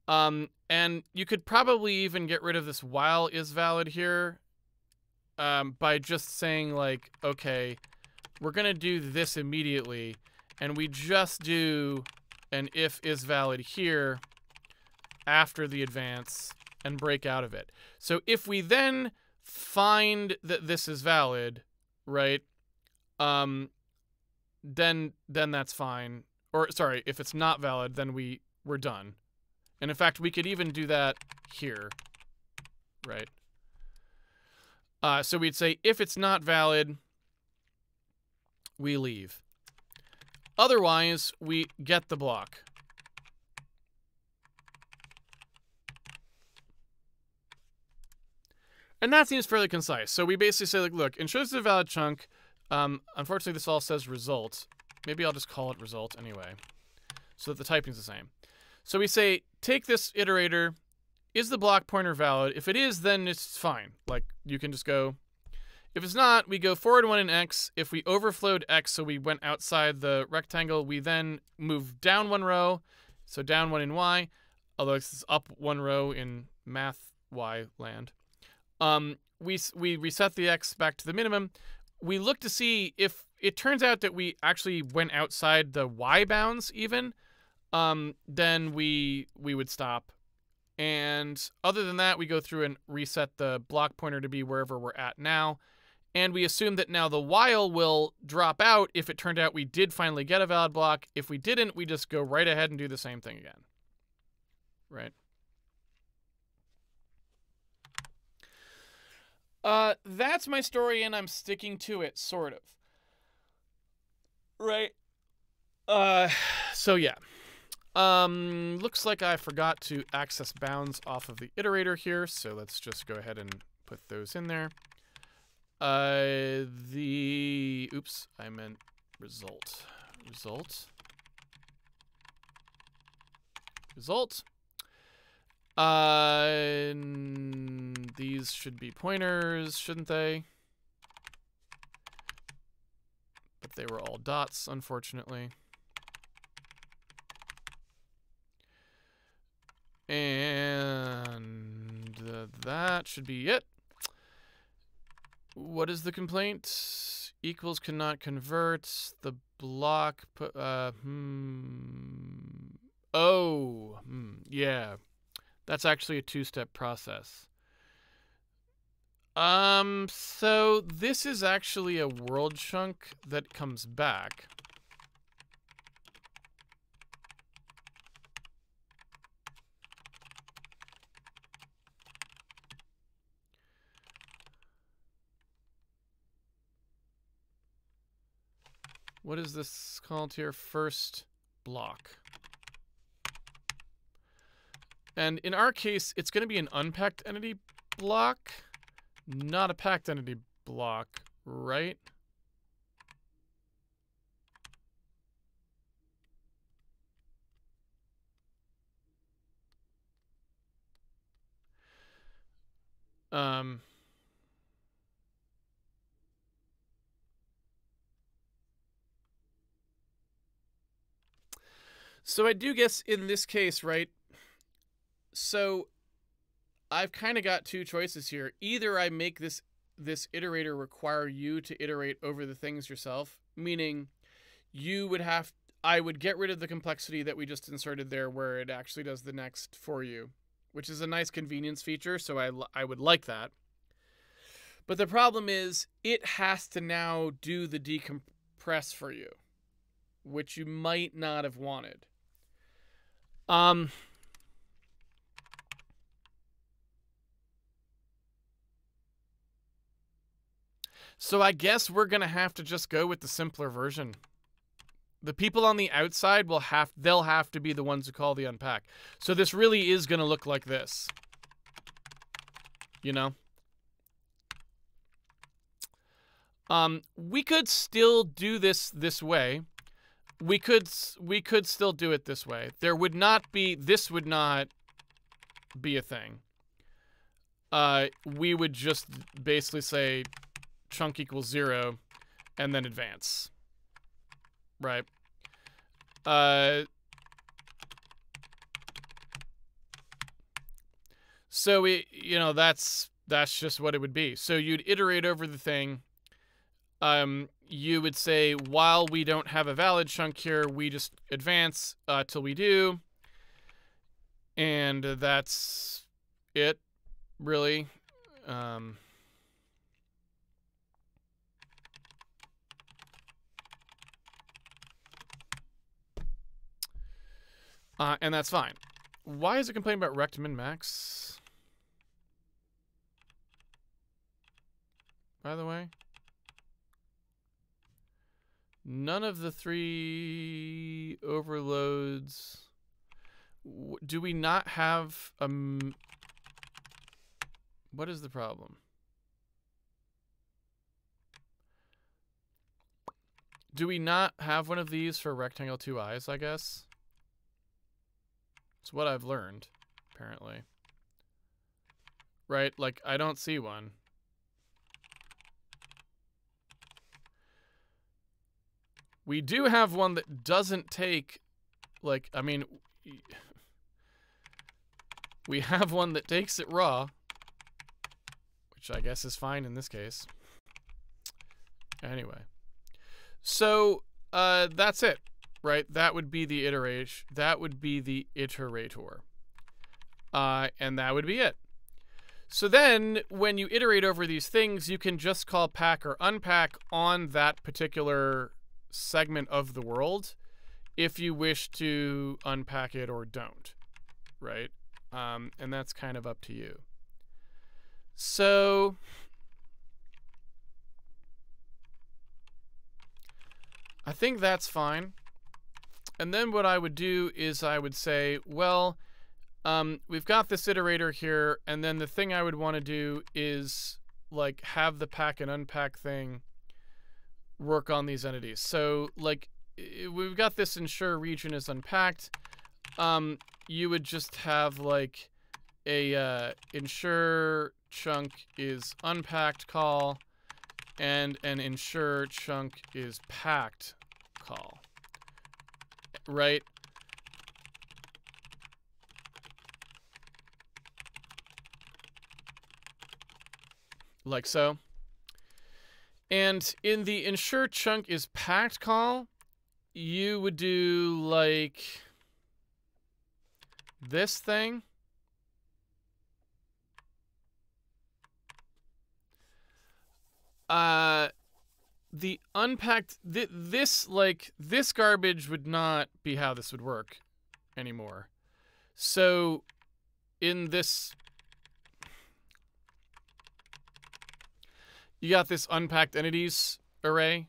And you could probably even get rid of this while is valid here by just saying, like, okay, we're going to do this immediately, and we just do an if is valid here after the advance and break out of it. So if we then find that this is valid, right, then that's fine. Or sorry, if it's not valid, then we're done. And in fact, we could even do that here, right? So we'd say if it's not valid, we leave. Otherwise, we get the block. And that seems fairly concise. So we basically say, like, look, ensure this is a valid chunk. Unfortunately, this all says result. Maybe I'll just call it result anyway, so that the typing's the same. So we say, take this iterator. Is the block pointer valid? If it is, then it's fine. Like, you can just go. If it's not, we go forward 1 in X. If we overflowed X, so we went outside the rectangle, we then move down 1 row, so down 1 in Y, although it's up 1 row in math Y land. We reset the X back to the minimum. We look to see if it turns out that we actually went outside the Y bounds even, then we would stop. And other than that, we go through and reset the block pointer to be wherever we're at now. And we assume that now the while will drop out if it turned out we did finally get a valid block. If we didn't, we just go right ahead and do the same thing again. Right? That's my story, and I'm sticking to it, sort of. Right. So yeah. Looks like I forgot to access bounds off of the iterator here, so let's just go ahead and put those in there. Oops, I meant result. These should be pointers, shouldn't they? But they were all dots, unfortunately. And that should be it. What is the complaint? Equals cannot convert. The block. Yeah. That's actually a two-step process. So this is actually a world chunk that comes back. What is this called here? First block. And in our case, it's going to be an unpacked entity block, not a packed entity block, right? So I do guess in this case, right? So I've kind of got two choices here. Either I make this iterator require you to iterate over the things yourself, meaning I would get rid of the complexity that we just inserted there where it actually does the next for you, which is a nice convenience feature, so I would like that. But the problem is it has to now do the decompress for you, which you might not have wanted. So I guess we're going to have to just go with the simpler version. The people on the outside they'll have to be the ones who call the unpack. So this really is going to look like this. You know? We could still do this way. We could still do it this way. This would not be a thing. We would just basically say chunk equals 0 and then advance. Right. So that's just what it would be. So you'd iterate over the thing. You would say, while we don't have a valid chunk here, we just advance till we do. And that's it, really. And that's fine. Why is it complaining about rect min max? By the way, none of the 3 overloads. Do we not have what is the problem? Do we not have one of these for rectangle 2 eyes, I guess? It's what I've learned, apparently. Right? Like, I don't see one. We do have one that doesn't take, like, I mean, we have one that takes it raw, which I guess is fine in this case. Anyway. So, that's it. Right, that would be the iteration. That would be the iterator. And that would be it. So then, when you iterate over these things, you can just call pack or unpack on that particular segment of the world if you wish to unpack it or don't. Right? And that's kind of up to you. So, I think that's fine. And then what I would do is I would say, well, we've got this iterator here, and then the thing I would want to do is like have the pack and unpack thing work on these entities. So like we've got this ensure region is unpacked. You would just have like a ensure chunk is unpacked call and an ensure chunk is packed call, right? Like so. And in the ensure chunk is packed call, you would do like this thing. The unpacked, this garbage would not be how this would work anymore. So in this, you got this unpacked entities array,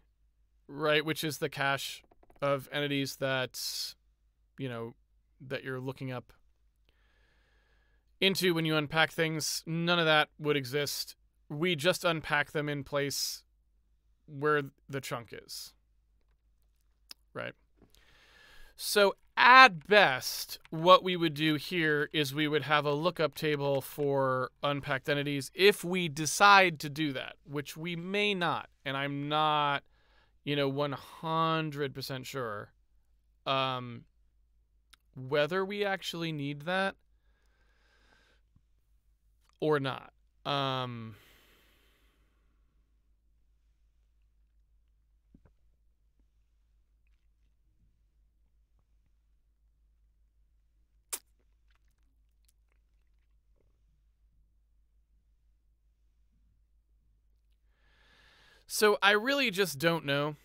right? Which is the cache of entities that, you know, that you're looking up into when you unpack things. None of that would exist. We just unpack them in place where the chunk is, right? So at best, what we would do here is we would have a lookup table for unpacked entities if we decide to do that, which we may not, and I'm not, 100% sure whether we actually need that or not. So I really just don't know.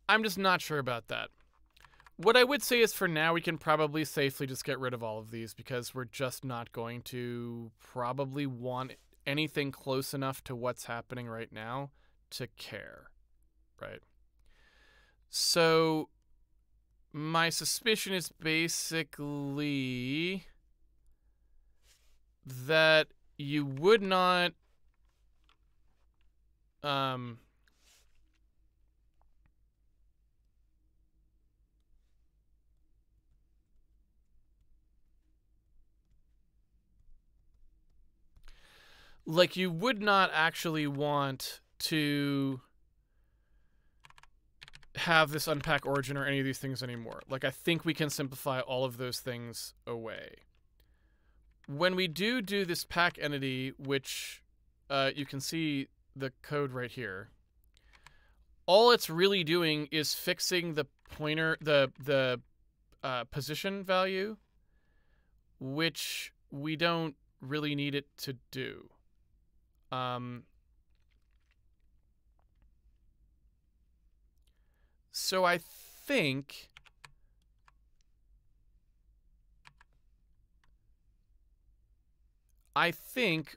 I'm just not sure about that. What I would say is for now, we can probably safely just get rid of all of these because we're just not going to probably want anything close enough to what's happening right now to care, right? So my suspicion is basically that you would not you would not actually want to have this unpack origin or any of these things anymore. Like, I think we can simplify all of those things away. When we do this pack entity, which you can see the code right here, all it's really doing is fixing the pointer, the position value, which we don't really need it to do. So I think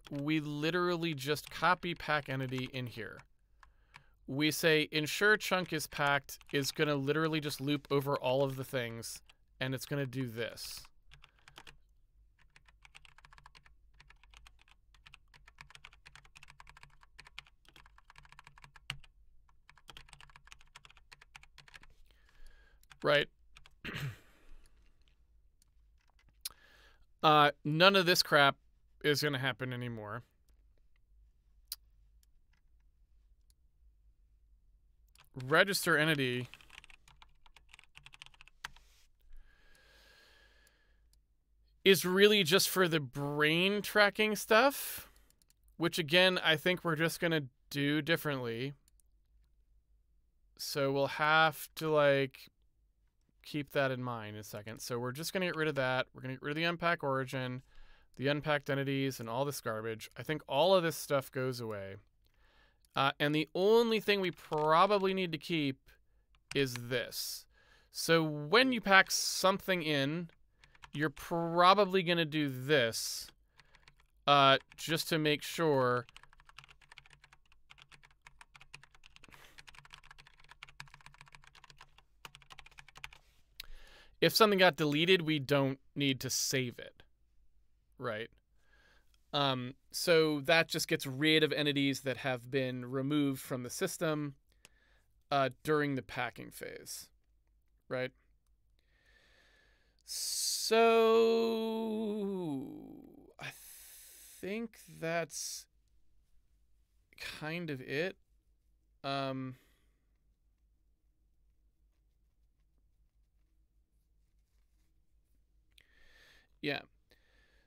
we literally just copy pack entity in here. We say ensure chunk is packed is going to literally just loop over all of the things, and it's going to do this. Right. None of this crap is going to happen anymore. Register entity is really just for the brain tracking stuff, which again, I think we're just going to do differently. So we'll have to like keep that in mind in a second. So we're just going to get rid of that. We're going to get rid of the unpack origin, the unpacked entities, and all this garbage. I think all of this stuff goes away. And the only thing we probably need to keep is this. So when you pack something in, you're probably going to do this just to make sure. If something got deleted, we don't need to save it, right? So that just gets rid of entities that have been removed from the system during the packing phase, right? So I think that's kind of it. Yeah.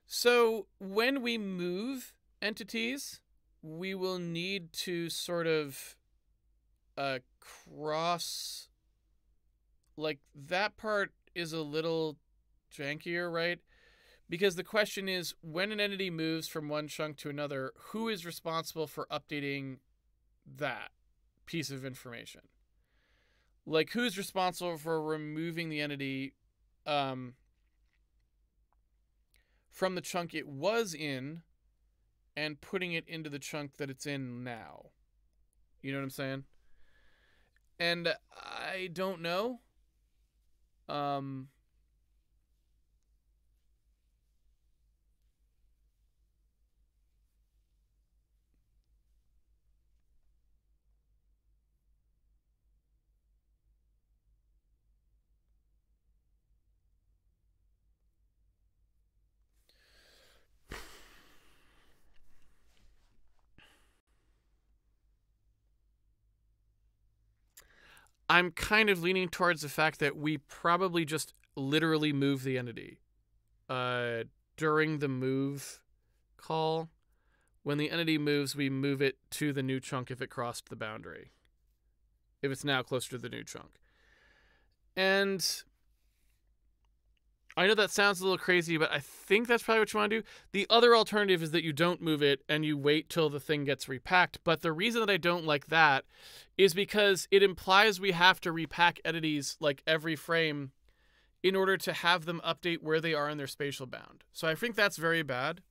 So when we move entities, we will need to sort of cross, like that part is a little jankier, right? Because the question is, when an entity moves from one chunk to another, who is responsible for updating that piece of information? Like, who's responsible for removing the entity from the chunk it was in and putting it into the chunk that it's in now? You know what I'm saying? And I don't know. I'm kind of leaning towards the fact that we probably just literally move the entity during the move call. When the entity moves, we move it to the new chunk if it crossed the boundary, if it's now closer to the new chunk. And I know that sounds a little crazy, but I think that's probably what you want to do. The other alternative is that you don't move it and you wait till the thing gets repacked. But the reason that I don't like that is because it implies we have to repack entities like every frame in order to have them update where they are in their spatial bound. So I think that's very bad.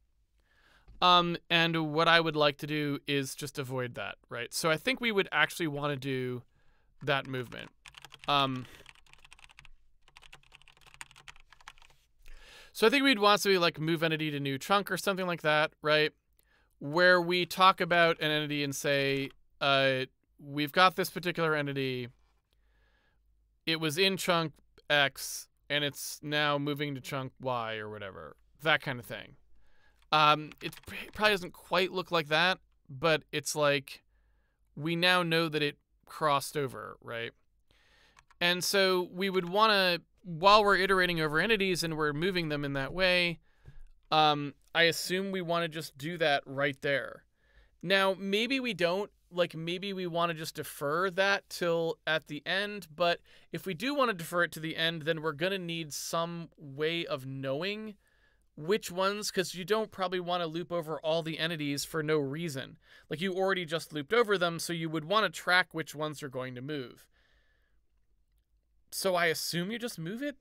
And what I would like to do is just avoid that, right? So I think we would actually want to do that movement. So I think we'd want to like move entity to new chunk or something like that, right? Where we talk about an entity and say, we've got this particular entity. It was in chunk X and it's now moving to chunk Y or whatever. That kind of thing. It probably doesn't quite look like that, but it's like we now know that it crossed over, right? And so we would want to, while we're iterating over entities and we're moving them in that way, I assume we want to just do that right there. Now, maybe we don't. Like, maybe we want to just defer that till at the end. But if we do want to defer it to the end, then we're going to need some way of knowing which ones, because you don't probably want to loop over all the entities for no reason. Like, you already just looped over them, so you would want to track which ones are going to move. So I assume you just move it?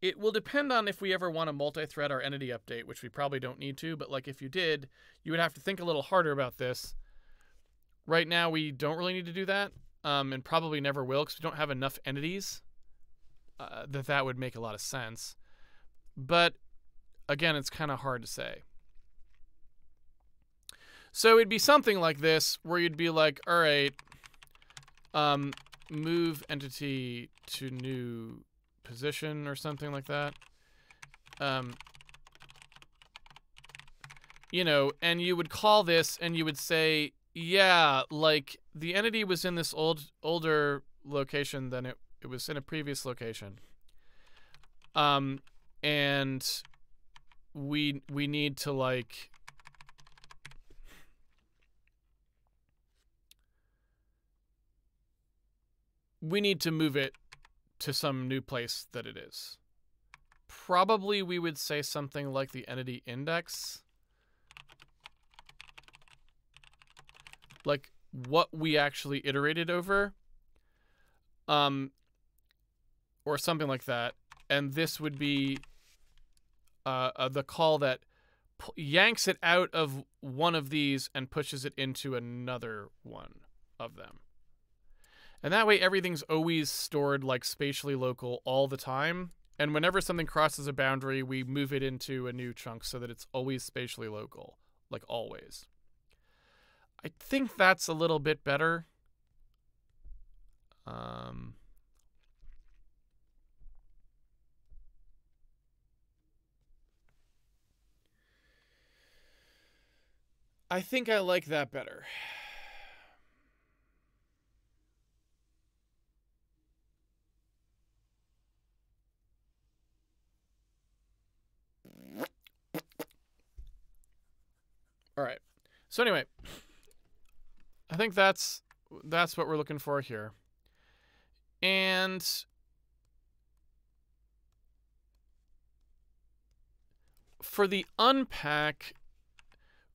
It will depend on if we ever want to multi-thread our entity update, which we probably don't need to, but like if you did, you would have to think a little harder about this. Right now, we don't really need to do that, and probably never will, because we don't have enough entities that would make a lot of sense. But again, it's kind of hard to say. So it'd be something like this, where you'd be like, all right, move entity to new position or something like that. You know, and you would call this and you would say, yeah, like the entity was in this older location than it was in a previous location. And we need to like we need to move it to some new place that it is. Probably we would say something like the entity index. Like what we actually iterated over. Or something like that. And this would be the call that yanks it out of one of these and pushes it into another one of them. And that way everything's always stored like spatially local all the time. And whenever something crosses a boundary, we move it into a new chunk so that it's always spatially local, like always. I think that's a little bit better. I think I like that better. All right. So anyway, I think that's what we're looking for here. And for the unpack,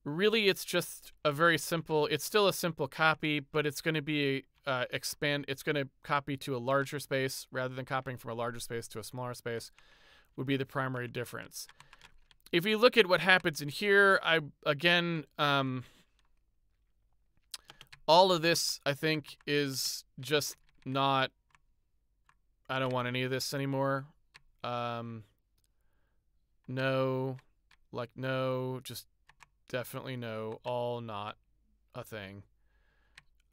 really it's just a very simple, it's still a simple copy, but it's going to be it's going to copy to a larger space rather than copying from a larger space to a smaller space would be the primary difference. If you look at what happens in here, all of this, I think, is just not, I don't want any of this anymore. No, just definitely no, all not a thing.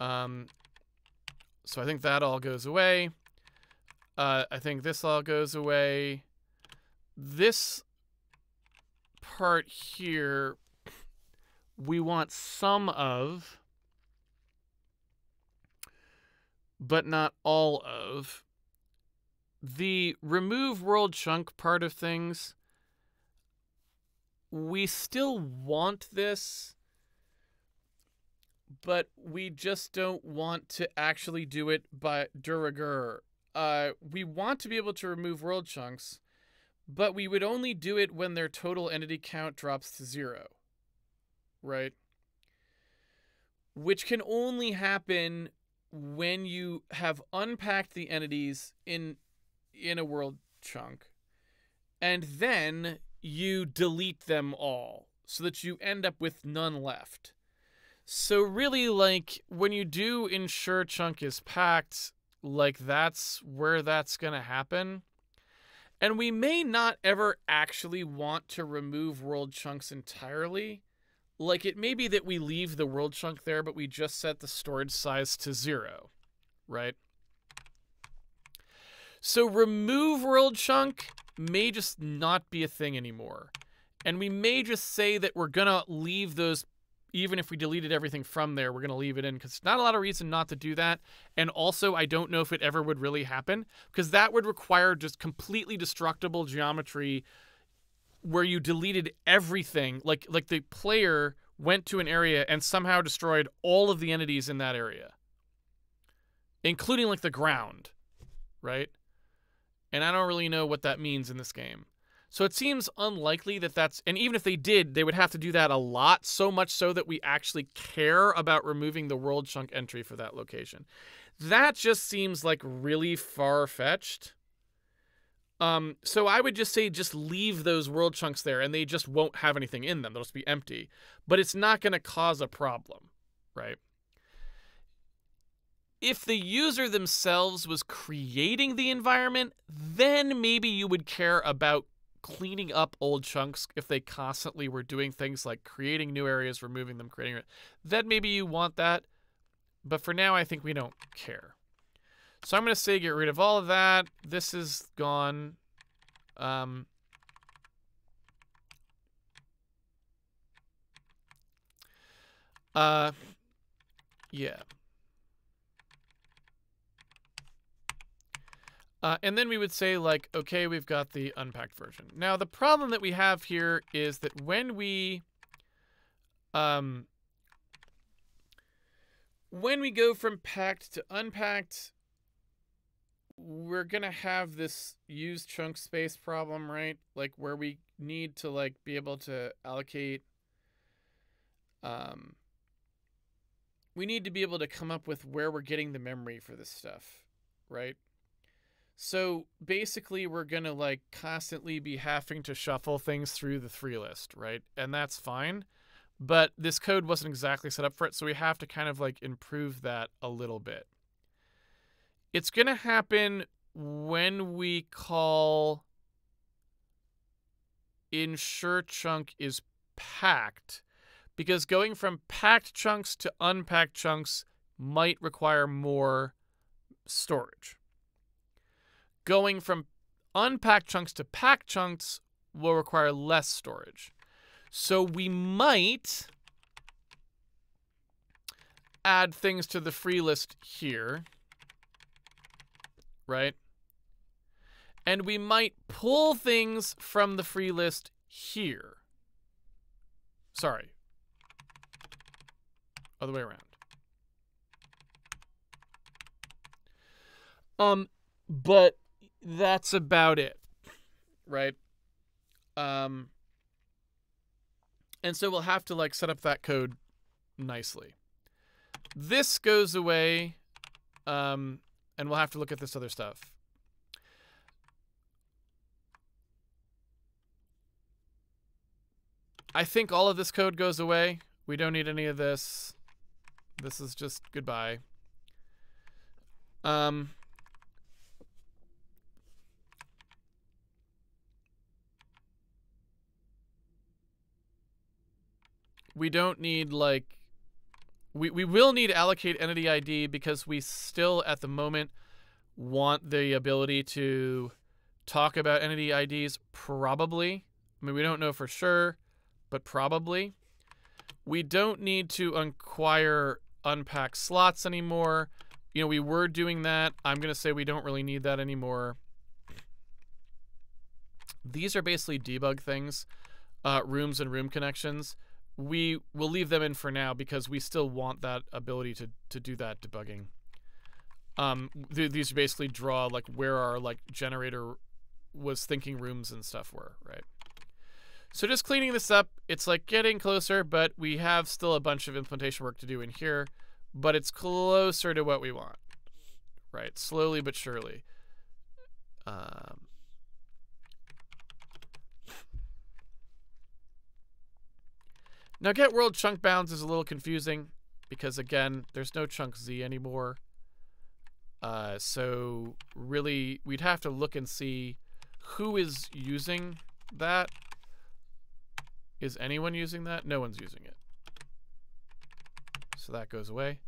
So I think that all goes away. I think this all goes away. This part here, we want some of, but not all of. The remove world chunk part of things, we still want this, but we just don't want to actually do it by de rigueur. We want to be able to remove world chunks, but we would only do it when their total entity count drops to 0, right? Which can only happen when you have unpacked the entities in a world chunk, and then you delete them all so that you end up with none left. So really, like, when you do ensure chunk is packed, like, that's where that's gonna happen. And we may not ever actually want to remove world chunks entirely. Like, it may be that we leave the world chunk there, but we just set the storage size to 0, right? So remove world chunk may just not be a thing anymore. And we may just say that we're going to leave those, even if we deleted everything from there, we're going to leave it in, because there's not a lot of reason not to do that. And also, I don't know if it ever would really happen, because that would require just completely destructible geometry where you deleted everything. Like the player went to an area and somehow destroyed all of the entities in that area, including like the ground, right? And I don't really know what that means in this game. So it seems unlikely that that's, and even if they did, they would have to do that a lot, so much so that we actually care about removing the world chunk entry for that location. That just seems like really far-fetched. So I would just say just leave those world chunks there, and they just won't have anything in them. They'll just be empty. But it's not going to cause a problem, right? If the user themselves was creating the environment, then maybe you would care about cleaning up old chunks if they constantly were doing things like creating new areas, removing them, creating it. Then maybe you want that. But for now, I think we don't care. So I'm going to say get rid of all of that. This is gone. Yeah. And then we would say, like, okay, we've got the unpacked version. Now, the problem that we have here is that when we go from packed to unpacked, we're gonna have this used chunk space problem, right? Like where we need to like be able to allocate. We need to be able to come up with where we're getting the memory for this stuff, right? So basically, we're gonna like constantly be having to shuffle things through the 3 list, right? And that's fine. But this code wasn't exactly set up for it, so we have to kind of like improve that a little bit. It's going to happen when we call ensure chunk is packed, because going from packed chunks to unpacked chunks might require more storage. Going from unpacked chunks to packed chunks will require less storage. So we might add things to the free list here, right? And we might pull things from the free list here. Sorry. Other way around. But that's about it, right? And so we'll have to like set up that code nicely. This goes away, and we'll have to look at this other stuff. I think all of this code goes away. We don't need any of this. This is just goodbye. We don't need like, we will need allocate entity ID because we still at the moment want the ability to talk about entity IDs, probably. I mean, we don't know for sure, but probably. We don't need to acquire unpack slots anymore. You know, we were doing that. I'm going to say we don't really need that anymore. These are basically debug things, rooms and room connections. We will leave them in for now because we still want that ability to do that debugging. These basically draw like where our like generator was thinking rooms and stuff were, right? So just cleaning this up, it's like getting closer, but we have still a bunch of implementation work to do in here, but it's closer to what we want, right? Slowly but surely. Now get world chunk bounds is a little confusing because again, there's no chunk Z anymore. So really we'd have to look and see who is using that. Is anyone using that? No one's using it. So that goes away.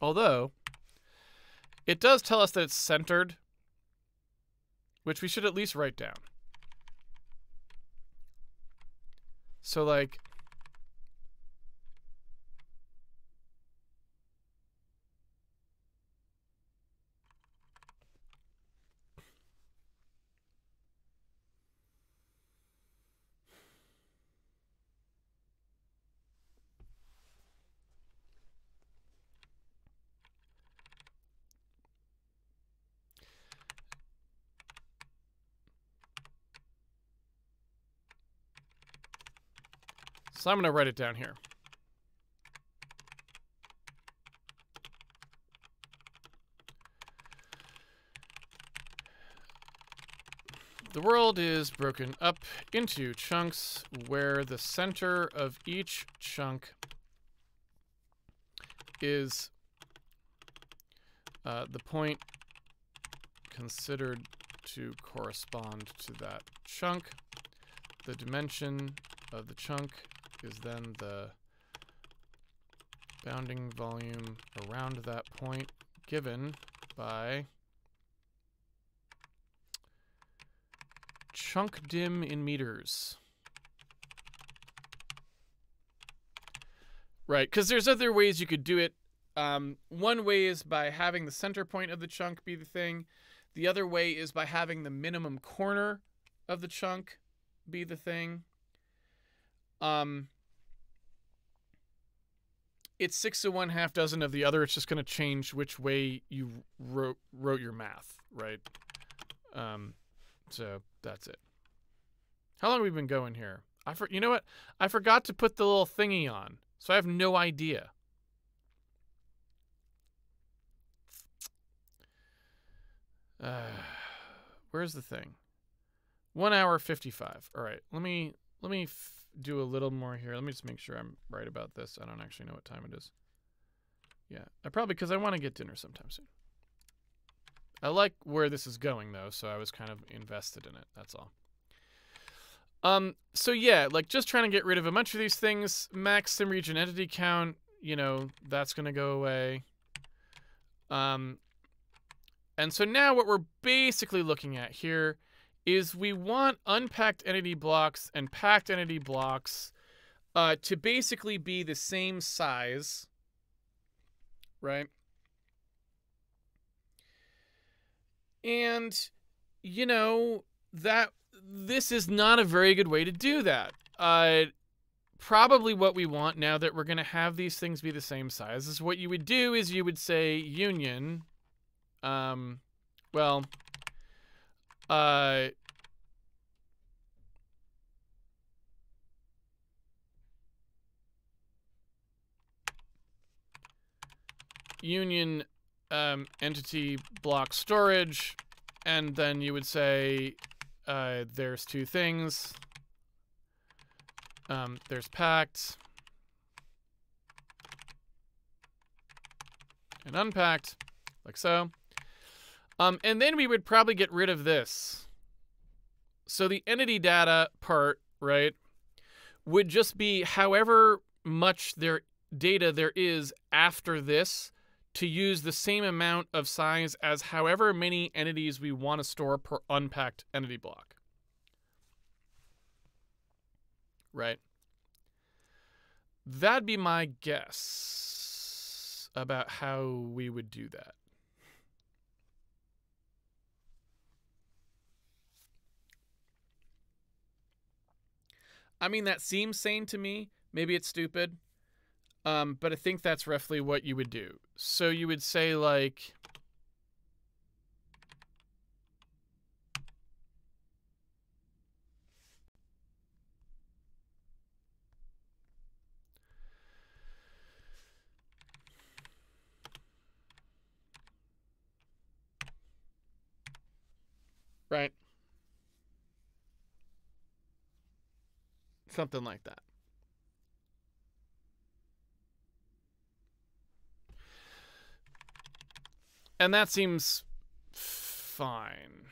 Although, it does tell us that it's centered, which we should at least write down. So like, so I'm going to write it down here. The world is broken up into chunks where the center of each chunk is the point considered to correspond to that chunk. The dimension of the chunk is then the bounding volume around that point given by chunk dim in meters. Right, because there's other ways you could do it. One way is by having the center point of the chunk be the thing. The other way is by having the minimum corner of the chunk be the thing. It's 6 of one, half dozen of the other. It's just going to change which way you wrote your math, right? So that's it. How long have we been going here? You know what? I forgot to put the little thingy on, so I have no idea. Where's the thing? 1 hour 55. All right, let me do a little more here. Let me just make sure I'm right about this. I don't actually know what time it is. Yeah, because I want to get dinner sometime soon. I like where this is going though, so I was kind of invested in it. That's all. So yeah, like just trying to get rid of a bunch of these things. Max sim region entity count, you know, that's gonna go away. And so now what we're basically looking at here is we want unpacked entity blocks and packed entity blocks to basically be the same size, right? And, you know, that this is not a very good way to do that. Probably what we want now that we're going to have these things be the same size is what you would do is you would say union, union entity block storage, and then you would say there's two things. There's packed and unpacked, like so. And then we would probably get rid of this. So the entity data part, right, would just be however much data there is after this to use the same amount of size as however many entities we want to store per unpacked entity block. Right? That'd be my guess about how we would do that. I mean, that seems sane to me. Maybe it's stupid. But I think that's roughly what you would do. So you would say, like, right? Something like that. And that seems fine.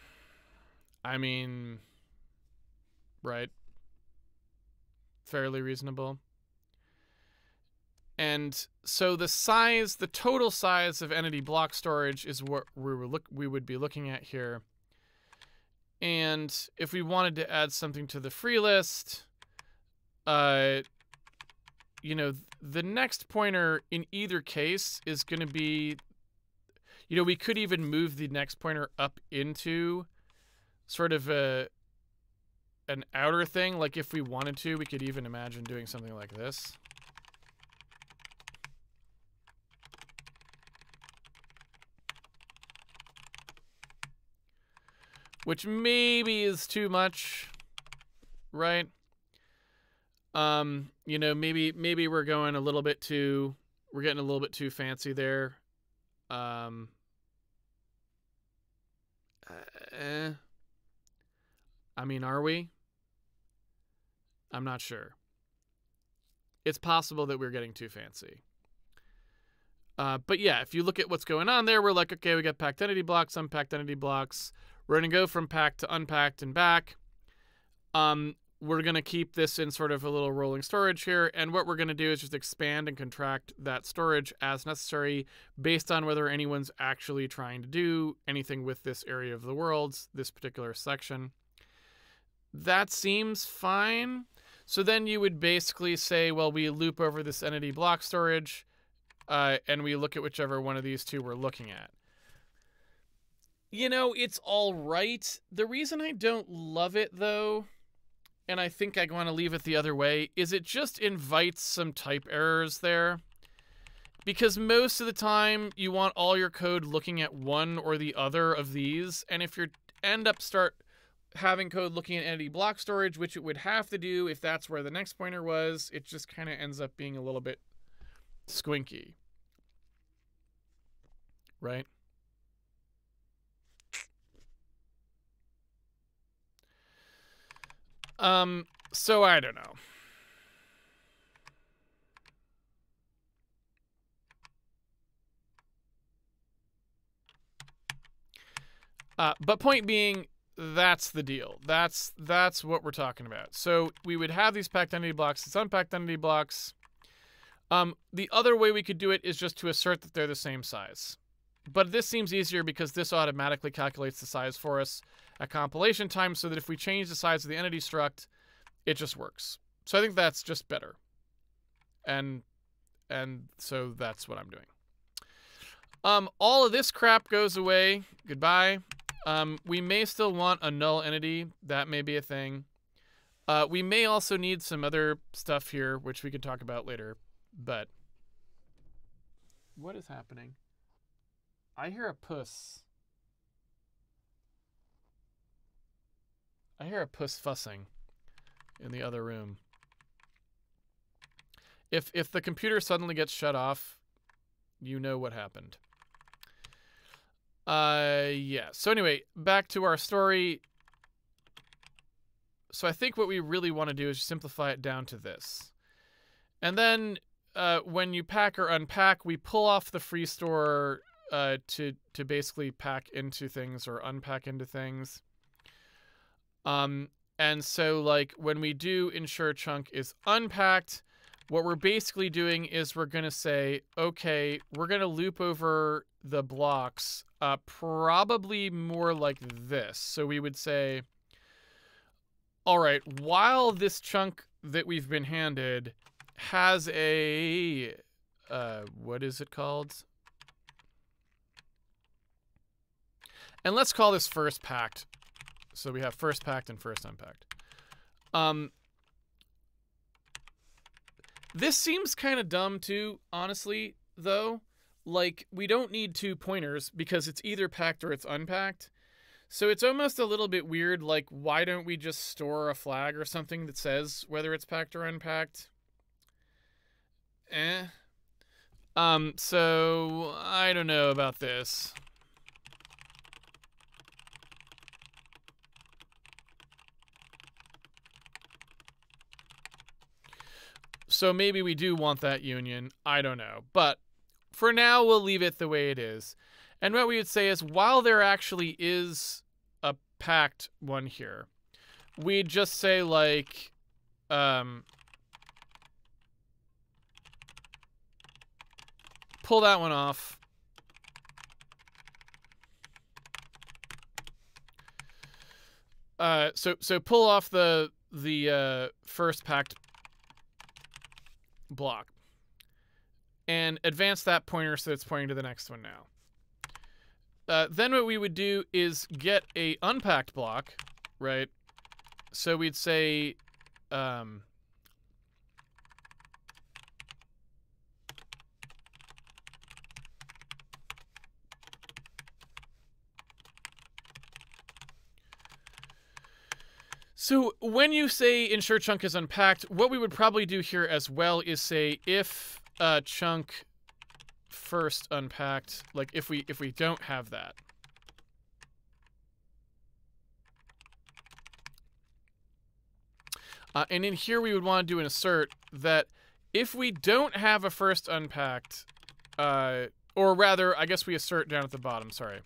I mean, right? Fairly reasonable. And so the total size of entity block storage is what we would be looking at here. And if we wanted to add something to the free list, you know, the next pointer in either case is going to be, you know, we could even move the next pointer up into sort of an outer thing. Like if we wanted to, we could even imagine doing something like this. Which maybe is too much, right? You know, maybe we're going a little bit too, we're getting a little bit too fancy there. I mean, are we? I'm not sure. It's possible that we're getting too fancy. But yeah, if you look at what's going on there, we're like, okay, we got packed entity blocks, unpacked entity blocks. We're going to go from packed to unpacked and back. We're going to keep this in sort of a little rolling storage here. And what we're going to do is just expand and contract that storage as necessary based on whether anyone's actually trying to do anything with this area of the world, this particular section. That seems fine. So then you would basically say, well, we loop over this entity block storage, and we look at whichever one of these two we're looking at. You know, it's all right. The reason I don't love it, though, and I think I want to leave it the other way, is it just invites some type errors there. Because most of the time, you want all your code looking at one or the other of these, and if you start having code looking at entity block storage, which it would have to do if that's where the next pointer was, it just kind of ends up being a little bit squinky. Right? So I don't know. But point being, that's the deal. That's what we're talking about. So we would have these packed entity blocks, these unpacked entity blocks. The other way we could do it is just to assert that they're the same size. But this seems easier because this automatically calculates the size for us at compilation time, so that if we change the size of the entity struct, it just works. So I think that's just better. And so that's what I'm doing. All of this crap goes away. Goodbye. We may still want a null entity. That may be a thing. We may also need some other stuff here, which we can talk about later. But what is happening? I hear a puss. I hear a puss fussing in the other room. If the computer suddenly gets shut off, you know what happened. Yeah. So anyway, back to our story. So I think what we really want to do is simplify it down to this. And then when you pack or unpack, we pull off the free store to basically pack into things or unpack into things. And so like when we do ensure chunk is unpacked, what we're basically doing is we're going to say, okay, we're going to loop over the blocks, probably more like this. So we would say, all right, while this chunk that we've been handed has a, what is it called? And let's call this first packed. So we have first packed and first unpacked. This seems kind of dumb too, honestly, though. Like, we don't need two pointers because it's either packed or it's unpacked. So it's almost a little bit weird, like, why don't we just store a flag or something that says whether it's packed or unpacked? So I don't know about this. So maybe we do want that union. I don't know. But for now, we'll leave it the way it is. And what we would say is, while there actually is a packed one here, we'd just say, like, pull that one off. So pull off the first packed block and advance that pointer so it's pointing to the next one now. Then what we would do is get a unpacked block, right? So we'd say, so when you say ensure chunk is unpacked, what we would probably do here as well is say if chunk first unpacked, like if we don't have that. And in here we would want to do an assert that if we don't have a first unpacked, or rather, I guess we assert down at the bottom, sorry.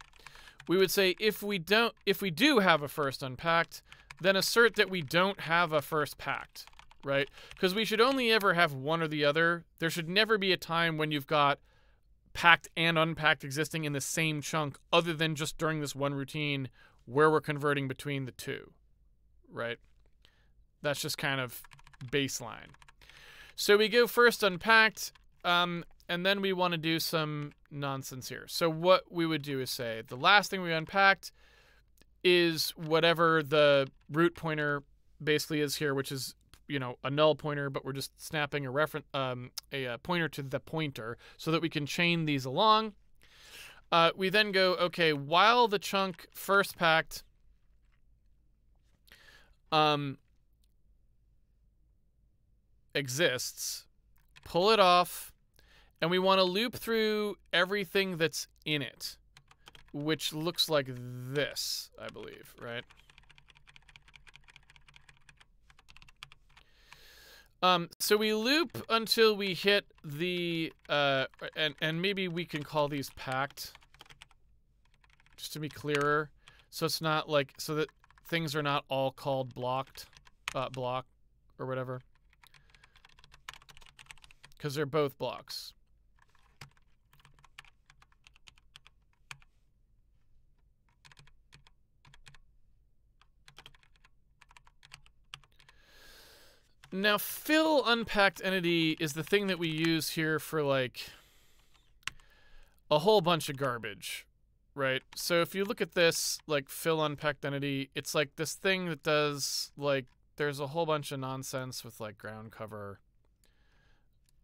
We would say if we do have a first unpacked, then assert that we don't have a first packed, right? Because we should only ever have one or the other. There should never be a time when you've got packed and unpacked existing in the same chunk other than just during this one routine where we're converting between the two, right? That's just kind of baseline. So we go first unpacked, and then we want to do some nonsense here. So what we would do is say the last thing we unpacked is whatever the root pointer basically is here, which is, you know, a null pointer, but we're just snapping a reference, a pointer to the pointer so that we can chain these along. We then go, okay, while the chunk first packed exists, pull it off, and we want to loop through everything that's in it, which looks like this, I believe, right? So we loop until we hit the, and maybe we can call these packed, just to be clearer. So it's not like, so that things are not all called blocked, block, or whatever. Because they're both blocks. Now, fill unpacked entity is the thing that we use here for, like, a whole bunch of garbage, right? So if you look at this, like, fill unpacked entity, it's like this thing that does, like, there's a whole bunch of nonsense with, like, ground cover,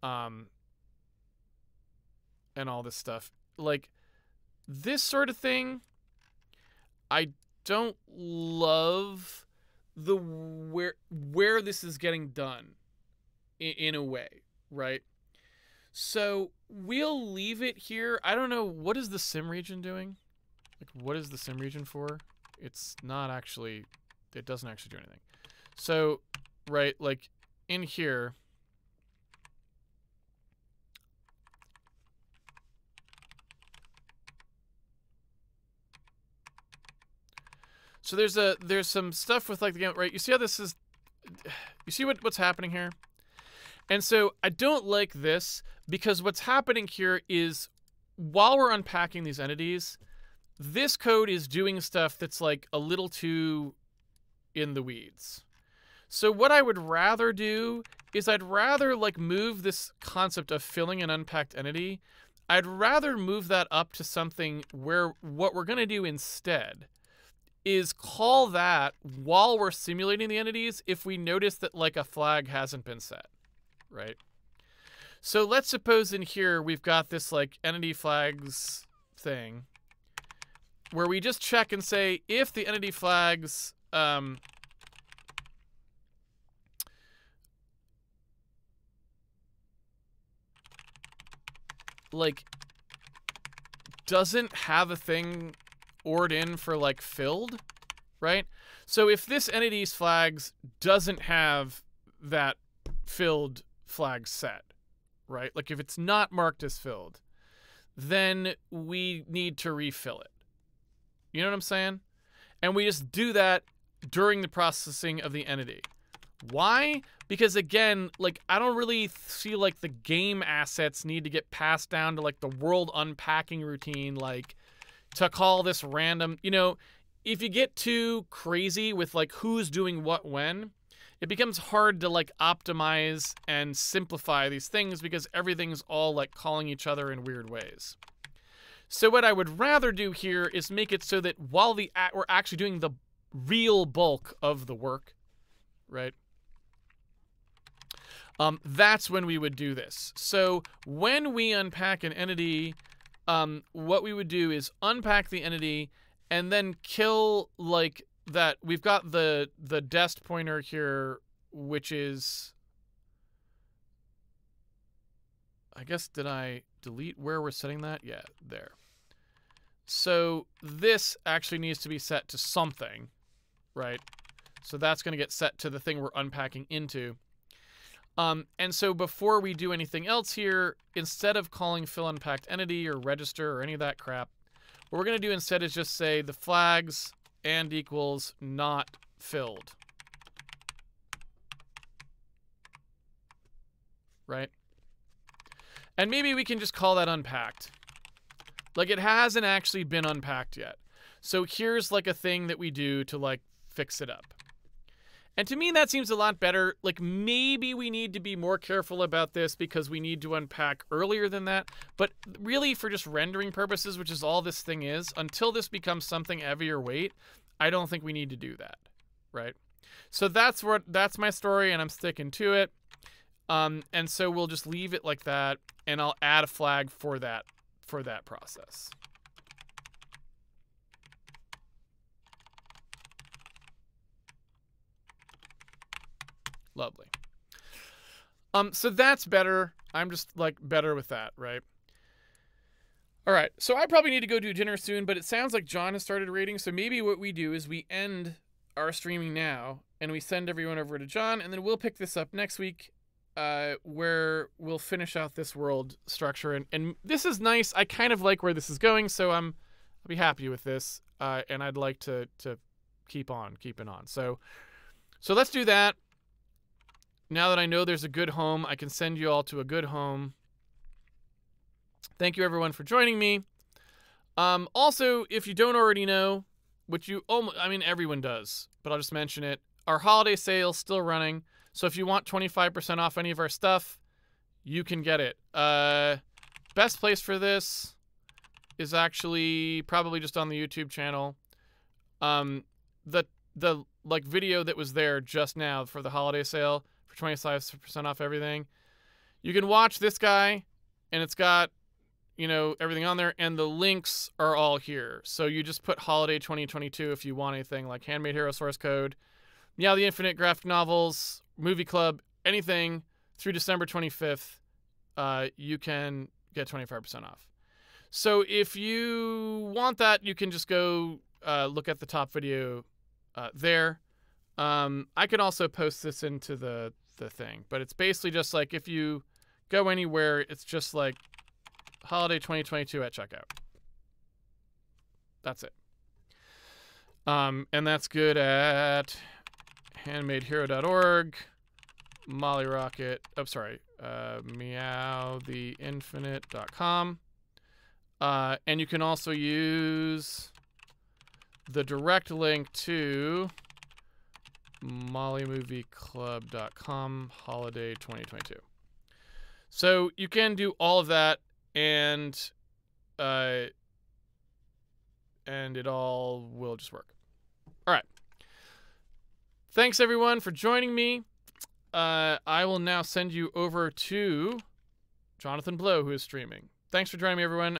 and all this stuff. Like, this sort of thing, I don't love the where this is getting done in a way, right? So we'll leave it here. I don't know, what is the sim region doing? Like, what is the sim region for? It's not actually, it doesn't actually do anything. So, right, like in here, so there's some stuff with, like, the game, right? You see how this is, you see what's happening here? And so I don't like this, because what's happening here is, while we're unpacking these entities, this code is doing stuff that's, like, a little too in the weeds. So what I would rather do is I'd rather, like, move this concept of filling an unpacked entity. I'd rather move that up to something where what we're going to do instead is call that while we're simulating the entities if we notice that, like, a flag hasn't been set, right? So let's suppose in here we've got this, like, entity flags thing where we just check and say if the entity flags like doesn't have a thing ORed in for, like, filled, right? So if this entity's flags doesn't have that filled flag set, right? Like, if it's not marked as filled, then we need to refill it. You know what I'm saying? And we just do that during the processing of the entity. Why? Because, again, like, I don't really feel like the game assets need to get passed down to, like, the world unpacking routine, like, to call this random. You know, if you get too crazy with, like, who's doing what when, it becomes hard to, like, optimize and simplify these things because everything's all, like, calling each other in weird ways. So what I would rather do here is make it so that while we're actually doing the real bulk of the work, right? That's when we would do this. So when we unpack an entity, what we would do is unpack the entity and then kill, like, that. We've got the dest pointer here, which is, I guess, did I delete where we're setting that? Yeah, there. So this actually needs to be set to something, right? So that's going to get set to the thing we're unpacking into. And so before we do anything else here, instead of calling fill unpacked entity or register or any of that crap, what we're going to do instead is just say the flags and equals not filled. Right? And maybe we can just call that unpacked. Like, it hasn't actually been unpacked yet. So here's, like, a thing that we do to, like, fix it up. And to me, that seems a lot better. Like, maybe we need to be more careful about this because we need to unpack earlier than that. But really, for just rendering purposes, which is all this thing is, until this becomes something heavier weight, I don't think we need to do that, right? So that's my story, and I'm sticking to it. And so we'll just leave it like that, and I'll add a flag for that process. Lovely. So that's better. I'm just like better with that, right? All right. So I probably need to go do dinner soon, but it sounds like John has started raiding. So maybe what we do is we end our streaming now and we send everyone over to John, and then we'll pick this up next week, where we'll finish out this world structure. And this is nice. I kind of like where this is going, so I'll be happy with this, and I'd like to keep on keeping on. So let's do that. Now that I know there's a good home, I can send you all to a good home. Thank you, everyone, for joining me. Also, if you don't already know, which everyone does, but I'll just mention it, our holiday sale's still running. So if you want 25% off any of our stuff, you can get it. Best place for this is actually probably just on the YouTube channel. The video that was there just now for the holiday sale for 25% off everything. You can watch this guy, and it's got, everything on there, and the links are all here. So you just put holiday 2022 if you want anything like Handmade Hero source code, Yeah, the Infinite graphic novels, movie club, anything through December 25th, you can get 25% off. So if you want that, you can just go look at the top video there. I can also post this into the thing, but it's basically just like if you go anywhere, it's just like holiday 2022 at checkout. That's it. And that's good at handmadehero.org, meowtheinfinite.com. And you can also use the direct link to mollymovieclub.com holiday 2022. So you can do all of that, and it all will just work. All right. Thanks, everyone, for joining me. I will now send you over to Jonathan Blow, who is streaming. Thanks for joining me, everyone.